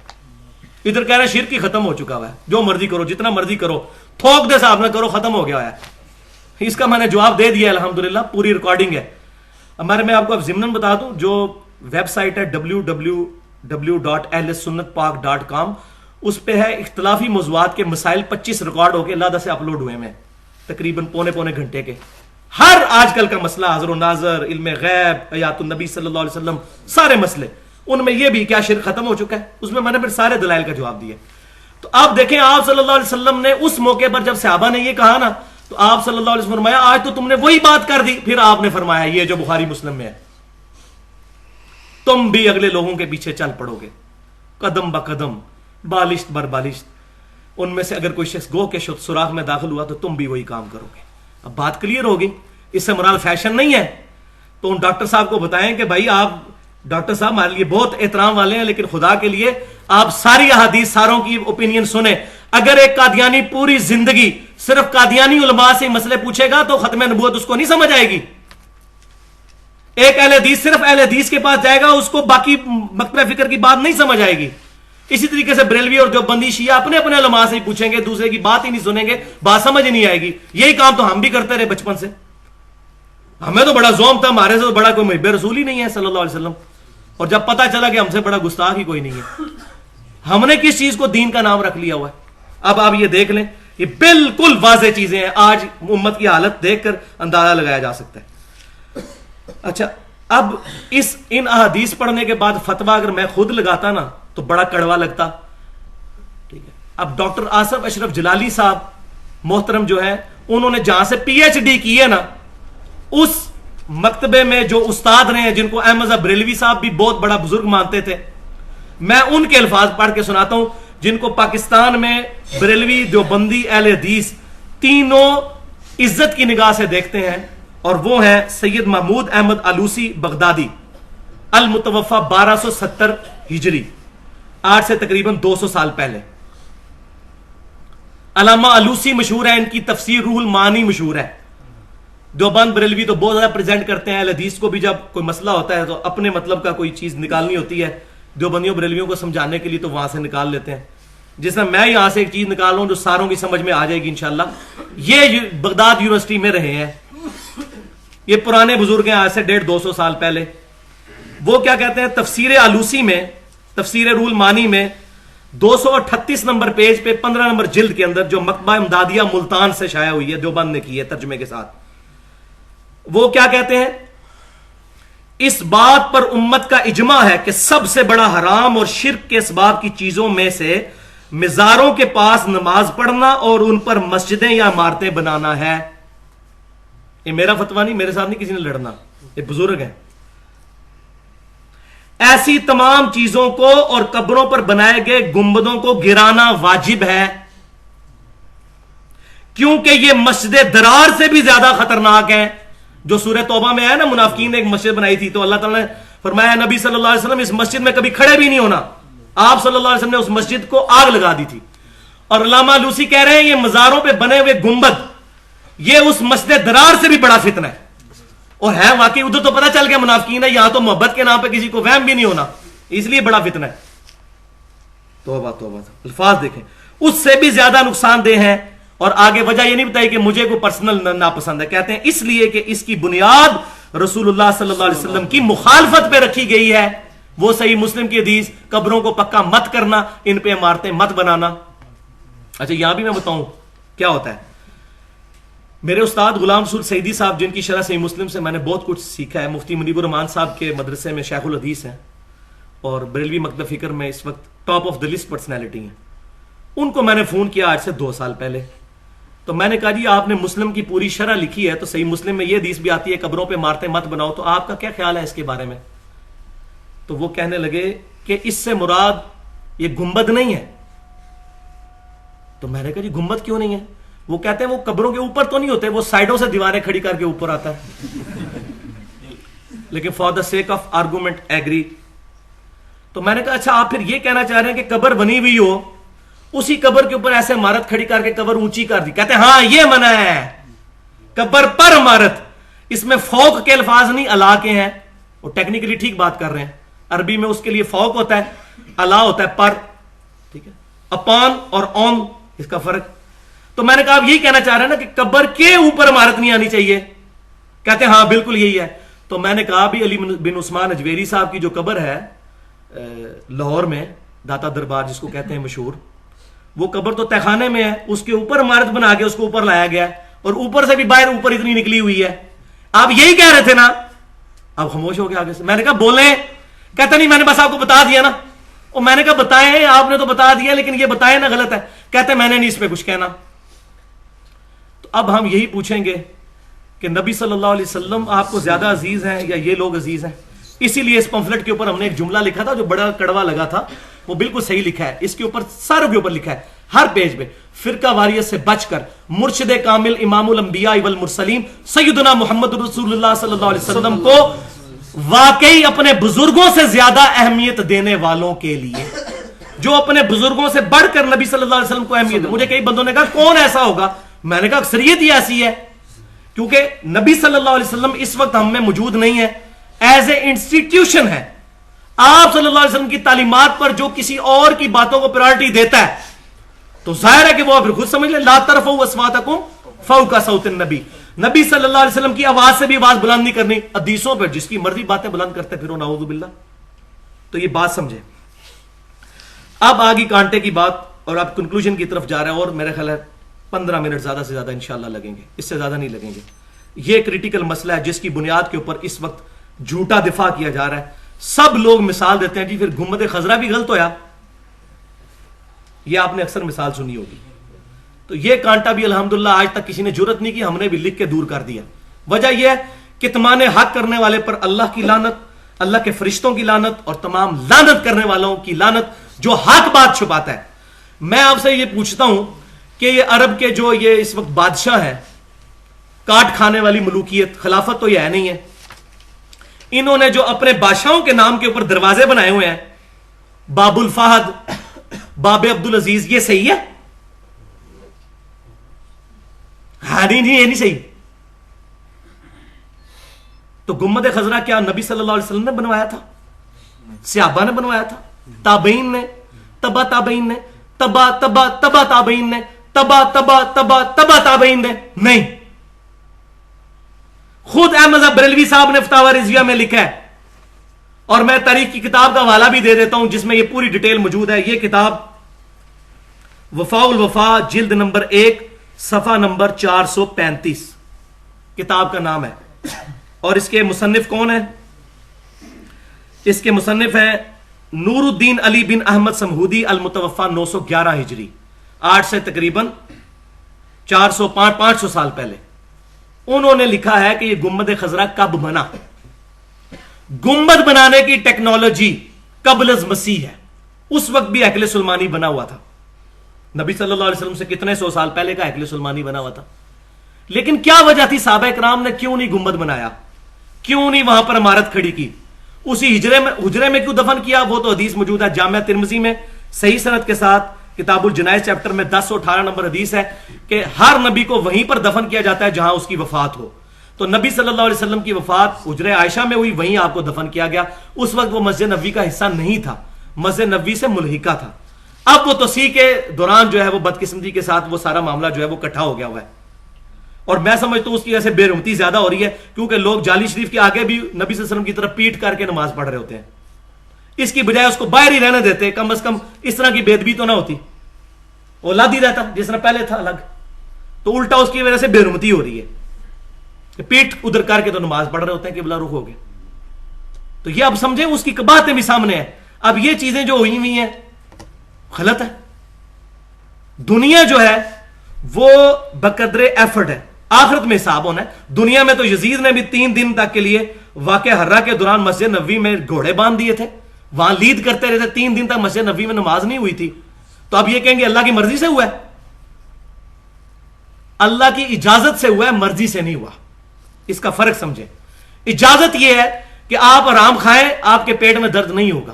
ادھر کہہ رہے ہیں شرک ہی ختم ہو چکا ہوا ہے, جو مرضی کرو جتنا مرضی کرو, تھوک دے صاحب نہ کرو, ختم ہو گیا ہے. اس کا میں نے جواب دے دیا الحمدللہ, پوری ریکارڈنگ ہے ہمارے. میں آپ کو اب ضمناً بتا دوں جو ویب سائٹ ہے www.ahlsunnatpak.com, اس پہ ہے اختلافی موضوعات کے مسائل 25 ریکارڈ ہو کے اللہ سے اپلوڈ ہوئے ہیں تقریباً پونے گھنٹے کے. ہر آج کل کا مسئلہ, حاضر و ناظر, علم غیب, حیات النبی صلی اللہ علیہ وسلم, سارے مسئلے, ان میں یہ بھی کیا شرک ختم ہو چکا ہے, اس میں نے پھر سارے دلائل کا جواب دیا. تو آپ دیکھیں آپ صلی اللہ علیہ وسلم نے اس موقع پر جب صحابہ نے یہ کہا نا تو آپ صلی اللہ علیہ وسلم فرمایا آج تو تم نے وہی بات کر دی. پھر آپ نے فرمایا یہ جو بخاری مسلم میں ہے, تم بھی اگلے لوگوں کے پیچھے چل پڑو گے قدم بقدم, بالشت بر بالشت. ان میں سے اگر کوئی شخص گو کے سوراخ میں داخل ہوا تو تم بھی وہی کام کرو گے. اب بات کلیئر ہوگی, اس سے مراد فیشن نہیں ہے. تو ان ڈاکٹر صاحب کو بتائیں کہ بھائی آپ ڈاکٹر صاحب ہمارے لیے بہت احترام والے ہیں, لیکن خدا کے لیے آپ ساری احادیث ساروں کی اوپینین سنیں. اگر ایک قادیانی پوری زندگی صرف قادیانی علماء سے مسئلے پوچھے گا تو ختم نبوت اس کو نہیں سمجھ آئے گی. ایک اہل حدیث صرف اہل حدیث کے پاس جائے گا, اس کو باقی مکتبہ فکر کی بات نہیں سمجھ آئے گی. اسی طریقے سے بریلوی اور دیوبندی شیعہ اپنے اپنے علماء سے ہی پوچھیں گے, دوسرے کی بات ہی نہیں سنیں گے, بات سمجھ نہیں آئے گی. یہی کام تو ہم بھی کرتے رہے بچپن سے. ہمیں تو بڑا زوم تھا, ہمارے سے تو بڑا کوئی محب رسول ہی نہیں ہے صلی اللہ علیہ وسلم. اور جب پتا چلا کہ ہم سے بڑا گستاخ ہی کوئی نہیں ہے, ہم نے کس چیز کو دین کا نام رکھ لیا ہوا ہے. اب آپ یہ دیکھ لیں, یہ بالکل واضح چیزیں ہیں. آج امت کی حالت دیکھ کر اندازہ لگایا جا سکتا ہے. اچھا, اب ان احادیث پڑھنے کے بعد فتویٰ اگر میں خود لگاتا نا تو بڑا کڑوا لگتا. ٹھیک ہے, اب ڈاکٹر آصف اشرف جلالی صاحب محترم جو ہے, انہوں نے جہاں سے پی ایچ ڈی کی ہے نا, اس مکتبے میں جو استاد رہے ہیں جن کو احمد بریلوی صاحب بھی بہت بڑا بزرگ مانتے تھے, میں ان کے الفاظ پڑھ کے سناتا ہوں جن کو پاکستان میں بریلوی, دیوبندی, اہل حدیث تینوں عزت کی نگاہ سے دیکھتے ہیں. اور وہ ہیں سید محمود احمد آلوسی بغدادی, المتوفى 1270 ہجری, آج سے تقریباً 200 سال پہلے. علامہ آلوسی مشہور ہے, ان کی تفسیر روح المعانی مشہور ہے. دیوبند بریلوی تو بہت زیادہ پریزنٹ کرتے ہیں. اہل حدیث کو بھی جب کوئی مسئلہ ہوتا ہے تو اپنے مطلب کا کوئی چیز نکالنی ہوتی ہے, دیوبندیوں بریلویوں کو سمجھانے کے لیے تو وہاں سے نکال لیتے ہیں. جس طرح میں یہاں سے ایک چیز نکال لوں جو ساروں کی سمجھ میں آ جائے گی انشاءاللہ. یہ بغداد یونیورسٹی میں رہے ہیں, یہ پرانے بزرگ ہیں, آج سے 150-200 سال پہلے. وہ کیا کہتے ہیں, تفسیر آلوسی میں, تفسیر روح المعانی میں 238 نمبر پیج پہ 15 نمبر جلد کے اندر, جو مکتبہ امدادیہ ملتان سے شائع ہوئی ہے, دیوبند نے کی ہے ترجمے کے ساتھ, وہ کیا کہتے ہیں, اس بات پر امت کا اجماع ہے کہ سب سے بڑا حرام اور شرک کے اسباب کی چیزوں میں سے مزاروں کے پاس نماز پڑھنا اور ان پر مسجدیں یا عمارتیں بنانا ہے. یہ میرا فتویٰ نہیں, میرے ساتھ نہیں کسی نے لڑنا, یہ بزرگ ہیں. ایسی تمام چیزوں کو اور قبروں پر بنائے گئے گنبدوں کو گرانا واجب ہے, کیونکہ یہ مسجد درار سے بھی زیادہ خطرناک ہیں. جو سورہ توبہ میں ہے نا, منافقین نے ایک مسجد بنائی تھی تو اللہ تعالیٰ نے فرمایا نبی صلی اللہ علیہ وسلم اس مسجد میں کبھی کھڑے بھی نہیں ہونا. آپ صلی اللہ علیہ وسلم نے اس مسجد کو آگ لگا دی تھی. اور علامہ آلوسی کہہ رہے ہیں یہ مزاروں پہ بنے ہوئے گنبد یہ اس مسجد درار سے بھی بڑا فتنہ ہے. اور ہے واقعی, ادھر تو پتہ چل گیا منافقین ہے, یہاں تو محبت کے نام پہ کسی کو وہم بھی نہیں ہونا, اس لیے بڑا فتنہ ہے. توبہ توبہ, الفاظ دیکھیں, اس سے بھی زیادہ نقصان دہ ہیں. اور آگے وجہ یہ نہیں بتائی کہ مجھے کوئی پرسنل ناپسند ہے, کہتے ہیں اس لیے کہ اس کی بنیاد رسول اللہ صلی اللہ علیہ وسلم کی مخالفت پہ رکھی گئی ہے. وہ صحیح مسلم کی حدیث, قبروں کو پکا مت کرنا, ان پہ عمارتیں مت بنانا. اچھا, یہاں بھی میں بتاؤں کیا ہوتا ہے. میرے استاد غلام رسول سعیدی صاحب جن کی شرح صحیح مسلم سے میں نے بہت کچھ سیکھا ہے, مفتی منیب الرحمان صاحب کے مدرسے میں شیخ الحدیث ہیں اور بریلوی مکتب فکر میں اس وقت top of the list personality ہیں. ان کو میں نے فون کیا آج سے 2 سال پہلے, تو میں نے کہا جی آپ نے مسلم کی پوری شرح لکھی ہے تو صحیح مسلم میں یہ حدیث بھی آتی ہے قبروں پہ عمارتیں مت بناؤ, تو آپ کا کیا خیال ہے اس کے بارے میں. تو وہ کہنے لگے کہ اس سے مراد یہ گنبد نہیں ہے. تو میں نے کہا جی گنبد کیوں نہیں ہے. وہ کہتے ہیں وہ قبروں کے اوپر تو نہیں ہوتے, وہ سائڈوں سے دیواریں کھڑی کر کے اوپر آتا ہے. لیکن for the sake of argument agree. تو میں نے کہا اچھا آپ پھر یہ کہنا چاہ رہے ہیں کہ قبر بنی ہوئی ہو, اسی قبر کے اوپر ایسے عمارت کھڑی کر کے قبر اونچی کر دی. کہتے ہیں ہاں یہ منع ہے, قبر پر عمارت. اس میں فوق کے الفاظ نہیں, الا کے ہیں. وہ ٹیکنیکلی ٹھیک بات کر رہے ہیں, عربی میں اس کے لیے فوق ہوتا ہے, الا ہوتا ہے پر. ٹھیک ہے, اپان اور اون اس کا فرق. تو میں نے کہا آپ یہی کہنا چاہ رہے ہیں نا کہ قبر کے اوپر عمارت نہیں آنی چاہیے. کہتے ہیں ہاں بالکل یہی ہے. تو میں نے کہا بھی علی بن عثمان اجویری صاحب کی جو قبر ہے لاہور میں, داتا دربار جس کو کہتے ہیں مشہور, وہ قبر تو تہخانے میں ہے, اس کے اوپر عمارت بنا کے اس کو اوپر لایا گیا, اور اوپر سے بھی باہر اوپر اتنی نکلی ہوئی ہے. آپ یہی کہہ رہے تھے نا. آپ خاموش ہو گئے آگے سے. میں نے کہا بولیں. کہتا نہیں میں نے بس آپ کو بتا دیا نا. اور میں نے کہا بتائیں, آپ نے تو بتا دیا لیکن یہ بتائیں نا غلط ہے. کہتے میں نے نہیں اس پہ کچھ کہنا. تو اب ہم یہی پوچھیں گے کہ نبی صلی اللہ علیہ وسلم آپ کو زیادہ عزیز ہیں یا یہ لوگ عزیز ہیں؟ اسی لیے اس پمفلٹ کے اوپر ہم نے ایک جملہ لکھا تھا جو بڑا کڑوا لگا تھا, وہ بالکل صحیح لکھا ہے. اس کے اوپر ساروں کے اوپر لکھا ہے, ہر پیج پہ, فرقہ واریت سے بچ کر مرشد کامل امام الانبیاء والمرسلین سیدنا محمد رسول اللہ صلی اللہ علیہ وسلم کو واقعی اپنے بزرگوں سے زیادہ اہمیت دینے والوں کے لیے, جو اپنے بزرگوں سے بڑھ کر نبی صلی اللہ علیہ وسلم کو اہمیت. مجھے کئی بندوں نے کہا کون ایسا ہوگا؟ میں نے کہا اکثریت ہی ایسی ہے, کیونکہ نبی صلی اللہ علیہ وسلم اس وقت ہم میں موجود نہیں ہے, ایز اے انسٹیٹیوشن ہے. آپ صلی اللہ علیہ وسلم کی تعلیمات پر جو کسی اور کی باتوں کو پرائورٹی دیتا ہے تو ظاہر ہے کہ وہ پھر خود سمجھ لیں, لا ترفعوا اصواتکم فوق صوت النبی. نبی صلی اللہ علیہ وسلم کی آواز سے بھی آواز بلند نہیں کرنی. حدیثوں پر جس کی مرضی باتیں بلند کرتے پھر نعوذ باللہ. تو یہ بات سمجھے. اب آگے کانٹے کی بات, اور اب کنکلوژن کی طرف جا رہا ہے, اور میرے خیال ہے 15 منٹ زیادہ سے زیادہ انشاءاللہ لگیں گے, اس سے زیادہ نہیں لگیں گے. یہ کریٹیکل مسئلہ ہے جس کی بنیاد کے اوپر اس وقت جھوٹا دفاع کیا جا رہا ہے. سب لوگ مثال دیتے ہیں جی پھر گنبد خضرا بھی غلط ہویا, یہ آپ نے اکثر مثال سنی ہوگی. تو یہ کانٹا بھی الحمدللہ آج تک کسی نے جرت نہیں کی, ہم نے بھی لکھ کے دور کر دیا. وجہ یہ ہے کہ کتمان حق کرنے والے پر اللہ کی لعنت, اللہ کے فرشتوں کی لعنت, اور تمام لعنت کرنے والوں کی لعنت جو حق بات چھپاتا ہے. میں آپ سے یہ پوچھتا ہوں کہ یہ عرب کے جو یہ اس وقت بادشاہ ہے, کاٹ کھانے والی ملوکیت, خلافت تو یہ ہے نہیں ہے, انہوں نے جو اپنے بادشاہوں کے نام کے اوپر دروازے بنائے ہوئے ہیں, باب الفہد, باب عبدالعزیز, یہ صحیح ہے؟ ہاں نہیں, یہ نہیں صحیح. تو گنبد خضرا کیا نبی صلی اللہ علیہ وسلم نے بنوایا تھا؟ صحابہ نے بنوایا تھا؟ تابعین نے, تبا تابعین نے, تبا تبا تبا تابعین نے, تبا تبا تبا تبا تابعین نے؟ نہیں. خود احمد بریلوی صاحب نے فتاوی رضویہ میں لکھا ہے, اور میں تاریخ کی کتاب کا حوالہ بھی دے دیتا ہوں جس میں یہ پوری ڈیٹیل موجود ہے. یہ کتاب وفاء الوفا جلد نمبر 1 صفحہ نمبر 435 کتاب کا نام ہے. اور اس کے مصنف کون ہیں؟ اس کے مصنف ہیں نور الدین علی بن احمد سمہودی, المتوفا 911 ہجری, 8 سے تقریباً 500 سال پہلے. انہوں نے لکھا ہے کہ یہ گنبد خضرا کب بنا. گنبد بنانے کی ٹیکنالوجی قبل از مسیح ہے. اس وقت بھی ہیکل سلیمانی بنا ہوا تھا. نبی صلی اللہ علیہ وسلم سے کتنے سو سال پہلے کا ہیکل سلیمانی بنا ہوا تھا. لیکن کیا وجہ تھی صحابہ کرام نے کیوں نہیں گنبد بنایا, کیوں نہیں وہاں پر عمارت کھڑی کی, اسی حجرے میں کیوں دفن کیا؟ وہ تو حدیث موجود ہے جامعہ ترمذی میں صحیح سند کے ساتھ, کتاب الجنائز چیپٹر میں 1018 نمبر حدیث ہے کہ ہر نبی کو وہیں پر دفن کیا جاتا ہے جہاں اس کی وفات ہو. تو نبی صلی اللہ علیہ وسلم کی وفات حجرہ عائشہ میں ہوئی, وہیں آپ کو دفن کیا گیا. اس وقت وہ مسجد نبوی کا حصہ نہیں تھا, مسجد نبوی سے ملحقہ تھا. اب وہ توسیع کے دوران جو ہے وہ بدقسمتی کے ساتھ وہ سارا معاملہ جو ہے وہ اکٹھا ہو گیا ہوا ہے. اور میں سمجھتا ہوں اس کی وجہ سے بے رحمتی زیادہ ہو رہی ہے, کیونکہ لوگ جعلی شریف کے آگے بھی نبی صلی اللہ علیہ وسلم کی طرف پیٹ کر کے نماز پڑھ رہے ہوتے ہیں. اس کی بجائے اس کو باہر ہی رہنے دیتے, کم از کم اس طرح کی بے ادبی تو نہ ہوتی, وہ الگ ہی رہتا جس طرح پہلے تھا الگ. تو الٹا اس کی وجہ سے بے رحمتی ہو رہی ہے کہ پیٹ ادھر کر کے تو نماز پڑھ رہے ہوتے ہیں, قبلہ رخ ہو گئے. تو یہ اب سمجھیں, اس کی باتیں بھی سامنے ہیں. اب یہ چیزیں جو ہوئی ہوئی ہیں غلط ہے. دنیا جو ہے وہ بقدر ایفرٹ ہے, آخرت میں حساب ہونا ہے. دنیا میں تو یزید نے بھی 3 دن تک کے لیے واقعہ ہرہ کے دوران مسجد نبوی میں گھوڑے باندھ دیے تھے, وہاں لیڈ کرتے رہتے. 3 دن تک مسجد نبوی میں نماز نہیں ہوئی تھی. تو اب یہ کہیں گے اللہ کی مرضی سے ہوا ہے. اللہ کی اجازت سے ہوا ہے, مرضی سے نہیں ہوا. اس کا فرق سمجھیں. اجازت یہ ہے کہ آپ آرام کھائیں, آپ کے پیٹ میں درد نہیں ہوگا.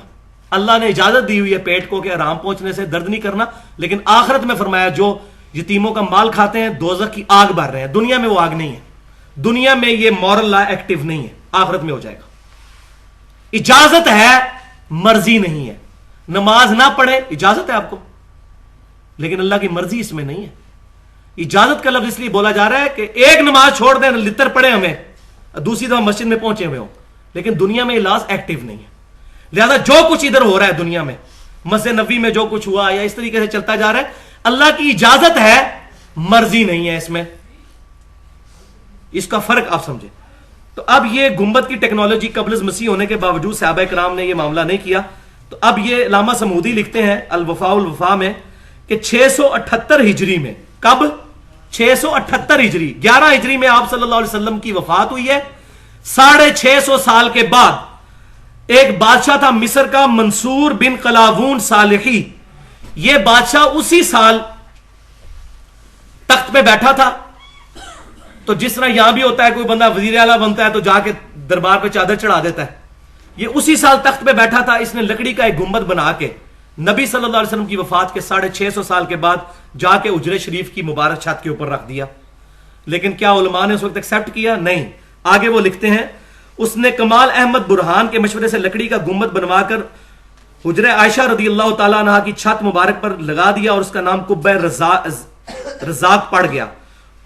اللہ نے اجازت دی ہوئی ہے پیٹ کو کہ آرام پہنچنے سے درد نہیں کرنا, لیکن آخرت میں فرمایا جو یتیموں کا مال کھاتے ہیں دوزخ کی آگ بھر رہے ہیں. دنیا میں وہ آگ نہیں ہے, دنیا میں یہ مورل لا ایکٹیو نہیں ہے, آخرت میں ہو جائے گا. اجازت ہے, مرضی نہیں ہے. نماز نہ پڑھے اجازت ہے آپ کو, لیکن اللہ کی مرضی اس میں نہیں ہے. اجازت کا لفظ اس لیے بولا جا رہا ہے کہ ایک نماز چھوڑ دیں, لتر پڑے ہمیں, دوسری دفعہ مسجد میں پہنچے ہوئے ہوں, لیکن دنیا میں یہ لاز ایکٹیو نہیں ہے. لہذا جو کچھ ادھر ہو رہا ہے دنیا میں, مسجد نبوی میں جو کچھ ہوا یا اس طریقے سے چلتا جا رہا ہے, اللہ کی اجازت ہے, مرضی نہیں ہے اس میں. اس کا فرق آپ سمجھیں. تو اب یہ گنبد کی ٹیکنالوجی قبل از مسیح ہونے کے باوجود صحابہ کرام نے یہ معاملہ نہیں کیا. تو اب یہ علامہ سمودی لکھتے ہیں الوفاء الوفا میں کہ 678 ہجری میں, کب 678 ہجری, 11 ہجری میں آپ صلی اللہ علیہ وسلم کی وفات ہوئی ہے. 650 سال کے بعد ایک بادشاہ تھا مصر کا, منصور بن قلاوون صالحی. یہ بادشاہ اسی سال تخت پہ بیٹھا تھا. تو جس طرح یہاں بھی ہوتا ہے کوئی بندہ وزیر اعلیٰ بنتا ہے تو جا کے دربار پہ چادر چڑھا دیتا ہے, یہ اسی سال تخت پہ بیٹھا تھا. اس نے لکڑی کا ایک گنبد بنا کے نبی صلی اللہ علیہ وسلم کی وفات کے 650 سال کے بعد جا کے حجرے شریف کی مبارک چھت کے اوپر رکھ دیا. لیکن کیا علماء نے اس وقت ایکسپٹ کیا؟ نہیں. آگے وہ لکھتے ہیں اس نے کمال احمد برہان کے مشورے سے لکڑی کا گنبد بنوا کر حجرہ عائشہ رضی اللہ تعالیٰ عنہ کی چھت مبارک پر لگا دیا اور اس کا نام قبہ رزاق پڑ گیا.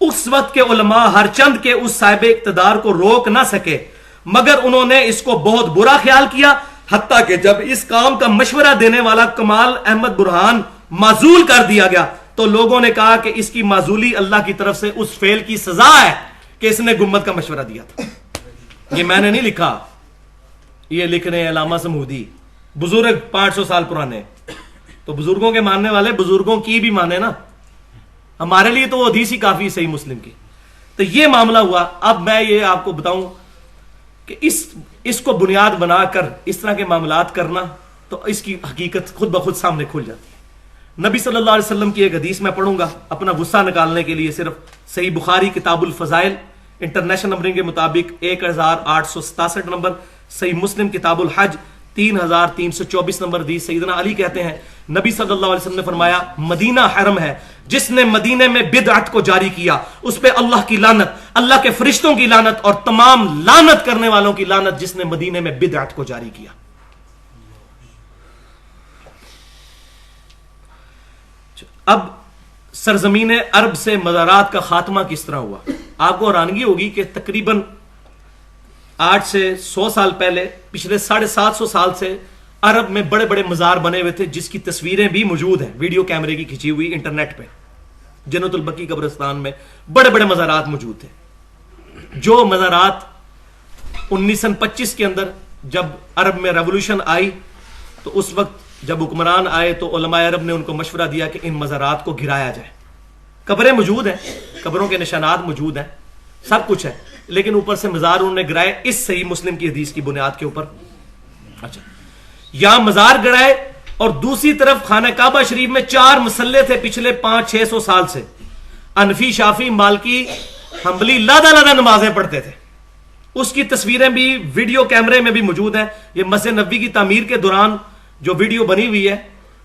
اس وقت کے علماء ہر چند کے اس صاحب اقتدار کو روک نہ سکے, مگر انہوں نے اس کو بہت برا خیال کیا, حتیٰ کہ جب اس کام کا مشورہ دینے والا کمال احمد برہان معزول کر دیا گیا تو لوگوں نے کہا کہ اس کی معزولی اللہ کی طرف سے اس فعل کی سزا ہے کہ اس نے گنبد کا مشورہ دیا تھا. یہ میں نے نہیں لکھا, یہ لکھ رہے ہیں علامہ سمودی, بزرگ 500 سال پرانے. تو بزرگوں کے ماننے والے بزرگوں کی بھی مانے نا, ہمارے لیے تو وہ حدیث ہی کافی صحیح مسلم کی. تو یہ معاملہ ہوا. اب میں یہ آپ کو بتاؤں کہ اس کو بنیاد بنا کر اس طرح کے معاملات کرنا, تو اس کی حقیقت خود بخود سامنے کھل جاتی ہے. نبی صلی اللہ علیہ وسلم کی ایک حدیث میں پڑھوں گا اپنا غصہ نکالنے کے لیے صرف. صحیح بخاری کتاب الفضائل انٹرنیشنل نمبرنگ کے مطابق 1867 نمبر, صحیح مسلم کتاب الحج 3324 نمبر حدیث. سیدنا علی کہتے ہیں نبی صلی اللہ علیہ وسلم نے فرمایا مدینہ حرم ہے, جس نے مدینے میں بدعت کو جاری کیا اس پہ اللہ کی لعنت, اللہ کے فرشتوں کی لعنت اور تمام لعنت کرنے والوں کی لعنت جس نے مدینے میں بدعت کو جاری کیا. اب سرزمین عرب سے مزارات کا خاتمہ کس طرح ہوا؟ آپ کو حیرانگی ہوگی کہ تقریباً 8 سے 100 سال پہلے, پچھلے 750 سال سے عرب میں بڑے بڑے مزار بنے ہوئے تھے, جس کی تصویریں بھی موجود ہیں ویڈیو کیمرے کی کھینچی ہوئی انٹرنیٹ پہ. جنت البقیع قبرستان میں بڑے بڑے مزارات موجود تھے. جو مزارات 1925 کے اندر جب عرب میں ریولوشن آئی تو اس وقت جب حکمران آئے تو علماء عرب نے ان کو مشورہ دیا کہ ان مزارات کو گرایا جائے. قبریں موجود ہیں, قبروں کے نشانات موجود ہیں, سب کچھ ہے, لیکن اوپر سے مزار انہوں نے گرائے اس صحیح مسلم کی حدیث کی بنیاد کے اوپر. اچھا, یہاں مزار گرائے اور دوسری طرف خانہ کعبہ شریف میں 4 مسلے تھے پچھلے 500-600 سال سے. انفی, شافی, مالکی, حنبلی لادہ نمازیں پڑھتے تھے. اس کی تصویریں بھی ویڈیو کیمرے میں بھی موجود ہیں. یہ مسجد نبوی کی تعمیر کے دوران جو ویڈیو بنی ہوئی ہے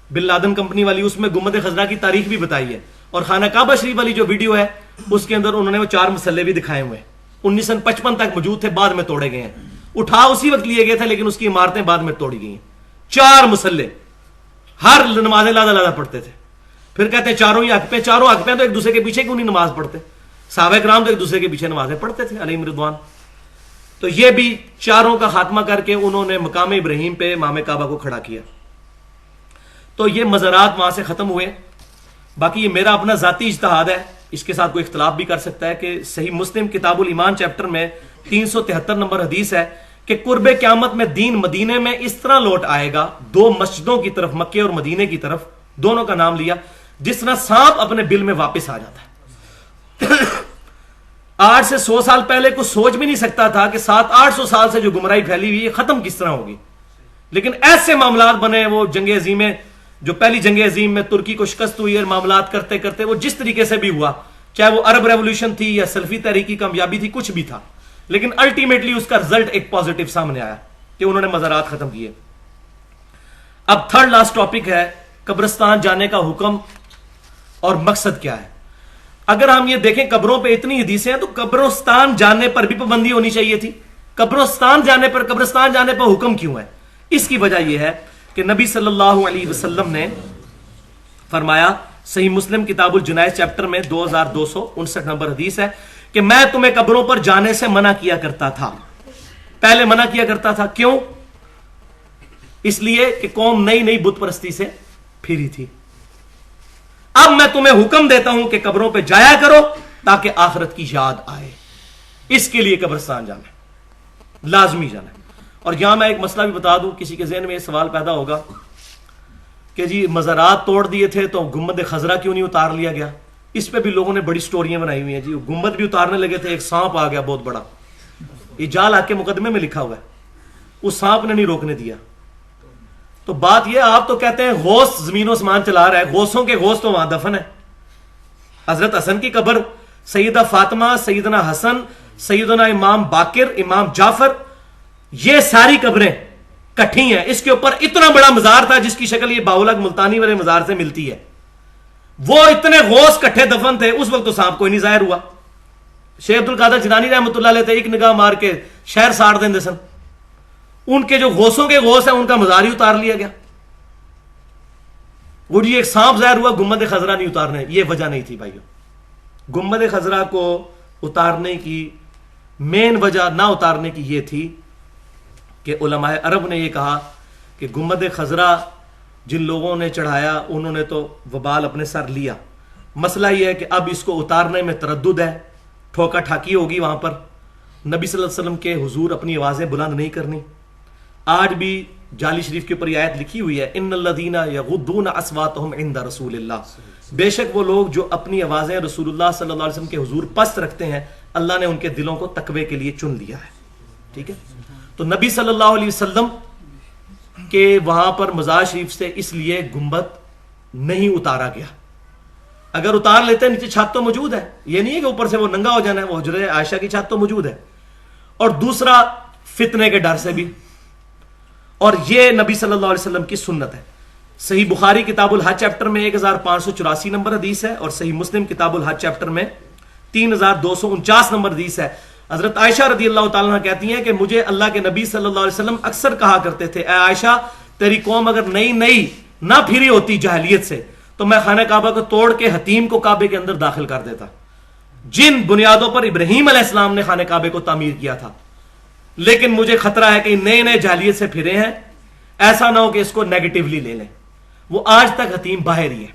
بن لادن کمپنی والی, اس میں گنبد خضرا کی تاریخ بھی بتائی ہے. اور خانہ کعبہ شریف والی جو ویڈیو ہے اس کے اندر انہوں نے وہ 4 مسلے بھی دکھائے ہوئے ہیں. 1955 تک موجود تھے, بعد میں توڑے گئے ہیں. اٹھا اسی وقت لیے گئے تھے لیکن اس کی عمارتیں بعد میں توڑی گئی ہیں. 4 مسلے, ہر نمازیں لادہ پڑھتے تھے. پھر کہتے ہیں چاروں ہی حق پہ, چاروں حق پہ تو ایک دوسرے کے پیچھے کیوں نہیں نماز پڑھتے؟ صحابہ کرام تو ایک دوسرے کے پیچھے نمازیں پڑھتے تھے علیہم رضوان. تو یہ بھی چاروں کا خاتمہ کر کے انہوں نے مقام ابراہیم پہ امام کعبہ کو کھڑا کیا. تو یہ مزارات وہاں سے ختم ہوئے. باقی یہ میرا اپنا ذاتی اجتہاد ہے, اس کے ساتھ کوئی اختلاف بھی کر سکتا ہے, کہ صحیح مسلم کتاب الایمان چیپٹر میں 373 نمبر حدیث ہے کہ قرب قیامت میں دین مدینے میں اس طرح لوٹ آئے گا, 2 مسجدوں کی طرف, مکے اور مدینے کی طرف, دونوں کا نام لیا, جس طرح سانپ اپنے بل میں واپس آ جاتا ہے. 8 سے 100 سال پہلے کو سوچ بھی نہیں سکتا تھا کہ 700-800 سال سے جو گمراہی پھیلی ہوئی ہے ختم کس طرح ہوگی. لیکن ایسے معاملات بنے, وہ جنگ عظیمیں, جو پہلی جنگ عظیم میں ترکی کو شکست ہوئی اور معاملات کرتے کرتے وہ جس طریقے سے بھی ہوا, چاہے وہ عرب ریولوشن تھی یا سلفی تحریک کی کامیابی تھی, کچھ بھی تھا, لیکن الٹیمیٹلی اس کا رزلٹ ایک پازیٹو سامنے آیا کہ انہوں نے مزارات ختم کیے. اب تھرڈ لاسٹ ٹاپک ہے قبرستان جانے کا حکم اور مقصد کیا ہے. اگر ہم یہ دیکھیں قبروں پہ اتنی حدیثیں ہیں تو قبرستان جانے پر بھی پابندی ہونی چاہیے تھی. قبرستان جانے پر حکم کیوں ہے؟ اس کی وجہ یہ ہے کہ نبی صلی اللہ علیہ وسلم نے فرمایا، صحیح مسلم کتاب الجنائز چیپٹر میں 2259 نمبر حدیث ہے کہ میں تمہیں قبروں پر جانے سے منع کیا کرتا تھا. پہلے منع کیا کرتا تھا، کیوں؟ اس لیے کہ قوم نئی نئی بت پرستی سے پھری تھی. اب میں تمہیں حکم دیتا ہوں کہ قبروں پہ جایا کرو تاکہ آخرت کی یاد آئے. اس کے لیے قبرستان جانا ہے، لازمی جانا ہے. اور یہاں میں ایک مسئلہ بھی بتا دوں، کسی کے ذہن میں یہ سوال پیدا ہوگا کہ جی مزارات توڑ دیے تھے تو گنبد خضرا کیوں نہیں اتار لیا گیا؟ اس پہ بھی لوگوں نے بڑی سٹوریاں بنائی ہوئی ہیں. جی گنبد بھی اتارنے لگے تھے، ایک سانپ آ گیا بہت بڑا، یہ جال آ کے مقدمے میں لکھا ہوا ہے، اس سانپ نے نہیں روکنے دیا. تو بات یہ، آپ تو کہتے ہیں غوث زمین و اسمان چلا رہا ہے، غوثوں کے غوث تو وہاں دفن ہے. حضرت حسن کی قبر، سیدہ فاطمہ، سیدنا حسن، سیدنا امام باقر، امام جعفر، یہ ساری قبریں کٹھی ہیں. اس کے اوپر اتنا بڑا مزار تھا جس کی شکل یہ باولک ملتانی والے مزار سے ملتی ہے. وہ اتنے غوث کٹھے دفن تھے، اس وقت تو سانپ کوئی نہیں ظاہر ہوا. شیخ عبد القادر جیلانی رحمۃ اللہ علیہ تھے، ایک نگاہ مار کے شہر ساڑ دیں سن. ان کے جو غوثوں کے غوث ہیں ان کا مزار ہی اتار لیا گیا. وہ جی ایک سانپ ظاہر ہوا، گنبد خضرا نہیں اتارنے، یہ وجہ نہیں تھی بھائیو. گنبد خضرا کو اتارنے کی مین وجہ نہ اتارنے کی یہ تھی کہ علماء عرب نے یہ کہا کہ گنبد خضرا جن لوگوں نے چڑھایا انہوں نے تو وبال اپنے سر لیا. مسئلہ یہ ہے کہ اب اس کو اتارنے میں تردد ہے، ٹھوکا ٹھاکی ہوگی وہاں پر. نبی صلی اللہ علیہ وسلم کے حضور اپنی آوازیں بلند نہیں کرنی. آج بھی جالی شریف کے اوپر یہ آیت لکھی ہوئی ہے، ان الذین یغضون اصواتهم عند رسول اللہ، بے شک وہ لوگ جو اپنی آوازیں رسول اللہ صلی اللہ علیہ وسلم کے حضور پست رکھتے ہیں، اللہ نے ان کے دلوں کو تقوی کے لیے چن لیا ہے. ٹھیک ہے، تو نبی صلی اللہ علیہ وسلم کہ وہاں پر مزار شریف سے اس لیے گنبد نہیں اتارا گیا. اگر اتار لیتے نیچے چھت تو موجود ہے، یہ نہیں ہے کہ اوپر سے وہ ننگا ہو جانا ہے، وہ حجرہ عائشہ کی چھت تو موجود ہے. اور دوسرا فتنے کے ڈر سے بھی، اور یہ نبی صلی اللہ علیہ وسلم کی سنت ہے. صحیح بخاری کتاب الحج چیپٹر میں 1584 نمبر حدیث ہے، اور صحیح مسلم کتاب الحج چیپٹر میں 3249 نمبر حدیث ہے. حضرت عائشہ رضی اللہ تعالیٰ عنہ کہتی ہیں کہ مجھے اللہ کے نبی صلی اللہ علیہ وسلم اکثر کہا کرتے تھے، اے عائشہ تیری قوم اگر نئی نئی نہ پھری ہوتی جاہلیت سے تو میں خانہ کعبہ کو توڑ کے حتیم کو کعبے کے اندر داخل کر دیتا، جن بنیادوں پر ابراہیم علیہ السلام نے خانہ کعبے کو تعمیر کیا تھا. لیکن مجھے خطرہ ہے کہ نئے نئے جاہلیت سے پھرے ہیں، ایسا نہ ہو کہ اس کو نیگیٹیولی لے لیں. وہ آج تک حتیم باہر ہی ہے.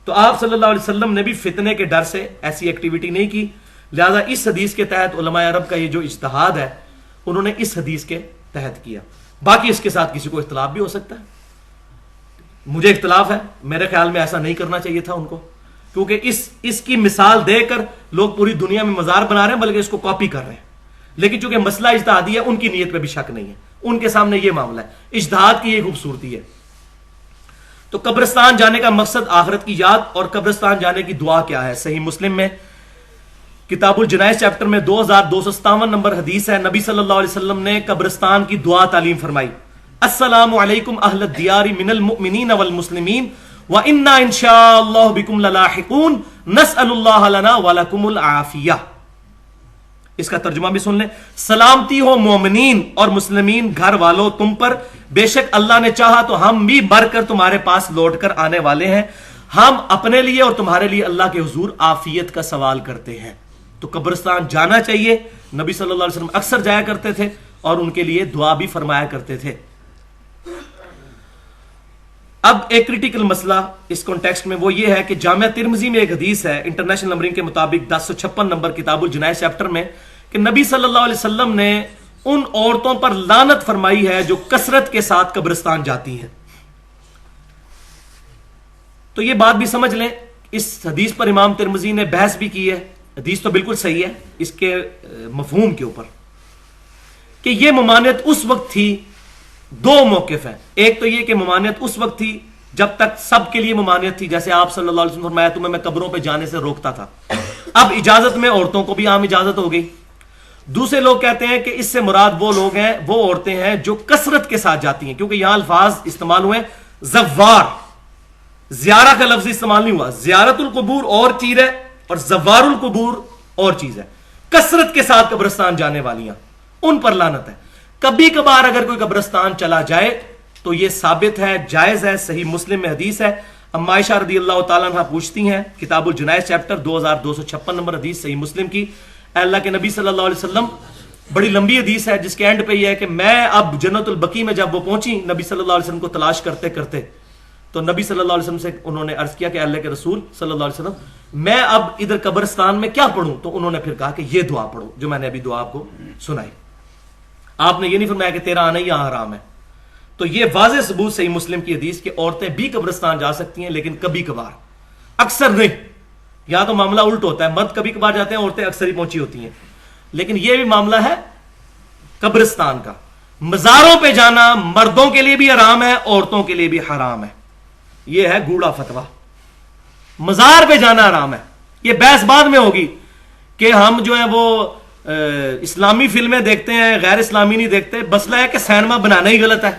تو آپ صلی اللہ علیہ وسلم نے بھی فتنے کے ڈر سے ایسی ایکٹیویٹی نہیں کی. لہذا اس حدیث کے تحت علماء عرب کا یہ جو اجتہاد ہے انہوں نے اس حدیث کے تحت کیا. باقی اس کے ساتھ کسی کو اختلاف بھی ہو سکتا ہے، مجھے اختلاف ہے، میرے خیال میں ایسا نہیں کرنا چاہیے تھا ان کو، کیونکہ اس کی مثال دے کر لوگ پوری دنیا میں مزار بنا رہے ہیں بلکہ اس کو کاپی کر رہے ہیں. لیکن چونکہ مسئلہ اجتہادی ہے، ان کی نیت پہ بھی شک نہیں ہے، ان کے سامنے یہ معاملہ ہے، اجتہاد کی یہ خوبصورتی ہے. تو قبرستان جانے کا مقصد آخرت کی یاد، اور قبرستان جانے کی دعا کیا ہے؟ صحیح مسلم میں کتاب الجنائز چیپٹر میں 2257 نمبر حدیث ہے. نبی صلی اللہ علیہ وسلم نے قبرستان کی دعا تعلیم فرمائی، السلام علیکم اہل الدیار من المؤمنین والمسلمین وَإِنَّا إِن شَاءَ اللَّهُ بِكُمْ لَلَاحِقُونَ نَسْأَلُ اللَّهَ لَنَا وَلَكُمُ الْعَافِيَةَ. اس کا ترجمہ بھی سن لیں، سلامتی ہو مومنین اور مسلمین گھر والوں تم پر، بے شک اللہ نے چاہا تو ہم بھی مر کر تمہارے پاس لوٹ کر آنے والے ہیں، ہم اپنے لیے اور تمہارے لیے اللہ کے حضور عافیت کا سوال کرتے ہیں. تو قبرستان جانا چاہیے، نبی صلی اللہ علیہ وسلم اکثر جایا کرتے تھے اور ان کے لیے دعا بھی فرمایا کرتے تھے. اب ایک کریٹیکل مسئلہ اس کانٹیکسٹ میں وہ یہ ہے کہ جامعہ ترمذی میں ایک حدیث ہے انٹرنیشنل نمبرنگ کے مطابق 1056 نمبر کتاب الجنائز چیپٹر میں کہ نبی صلی اللہ علیہ وسلم نے ان عورتوں پر لعنت فرمائی ہے جو کثرت کے ساتھ قبرستان جاتی ہیں. تو یہ بات بھی سمجھ لیں، اس حدیث پر امام ترمذی نے بحث بھی کی ہے. حدیث تو بالکل صحیح ہے اس کے مفہوم کے اوپر، کہ یہ ممانعت اس وقت تھی. دو موقف ہیں، ایک تو یہ کہ ممانعت اس وقت تھی جب تک سب کے لیے ممانعت تھی، جیسے آپ صلی اللہ علیہ وسلم فرمایا تمہیں میں قبروں پہ جانے سے روکتا تھا. اب اجازت میں عورتوں کو بھی عام اجازت ہو گئی. دوسرے لوگ کہتے ہیں کہ اس سے مراد وہ لوگ ہیں، وہ عورتیں ہیں جو کثرت کے ساتھ جاتی ہیں، کیونکہ یہاں الفاظ استعمال ہوئے زوار، زیارہ کا لفظ استعمال نہیں ہوا. زیارت القبور اور چیز ہے اور زوار القبور اور چیز ہے. کثرت کے ساتھ قبرستان جانے والیاں، ان پر لعنت ہے. کبھی کبھار اگر کوئی قبرستان چلا جائے تو یہ ثابت ہے، جائز ہے، صحیح مسلم میں حدیث ہے. اما عائشہ رضی اللہ تعالیٰ عنہ پوچھتی ہیں، کتاب الجنائز چیپٹر 2256 نمبر حدیث صحیح مسلم کی، اے اللہ کے نبی صلی اللہ علیہ وسلم، بڑی لمبی حدیث ہے جس کے اینڈ پہ یہ ہے کہ میں اب جنت البقیع میں جب وہ پہنچی نبی صلی اللہ علیہ وسلم کو تلاش کرتے کرتے، تو نبی صلی اللہ علیہ وسلم سے انہوں نے عرض کیا کہ اللہ کے رسول صلی اللہ علیہ وسلم میں اب ادھر قبرستان میں کیا پڑھوں؟ تو انہوں نے پھر کہا کہ یہ دعا پڑھو جو میں نے ابھی دعا آپ کو سنائی. آپ نے یہ نہیں فرمایا کہ تیرا آنا یہاں حرام ہے. تو یہ واضح ثبوت صحیح مسلم کی حدیث کہ عورتیں بھی قبرستان جا سکتی ہیں، لیکن کبھی کبھار، اکثر نہیں. یہاں تو معاملہ الٹ ہوتا ہے، مرد کبھی کبھار جاتے ہیں، عورتیں اکثر ہی پہنچی ہوتی ہیں. لیکن یہ بھی معاملہ ہے قبرستان کا. مزاروں پہ جانا مردوں کے لیے بھی حرام ہے، عورتوں کے لیے بھی حرام ہے. یہ ہے گوڑا فتوا. مزار پہ جانا حرام ہے. یہ بحث بعد میں ہوگی کہ ہم جو ہے وہ اسلامی فلمیں دیکھتے ہیں، غیر اسلامی نہیں دیکھتے. مسئلہ ہے کہ سینما بنانا ہی غلط ہے،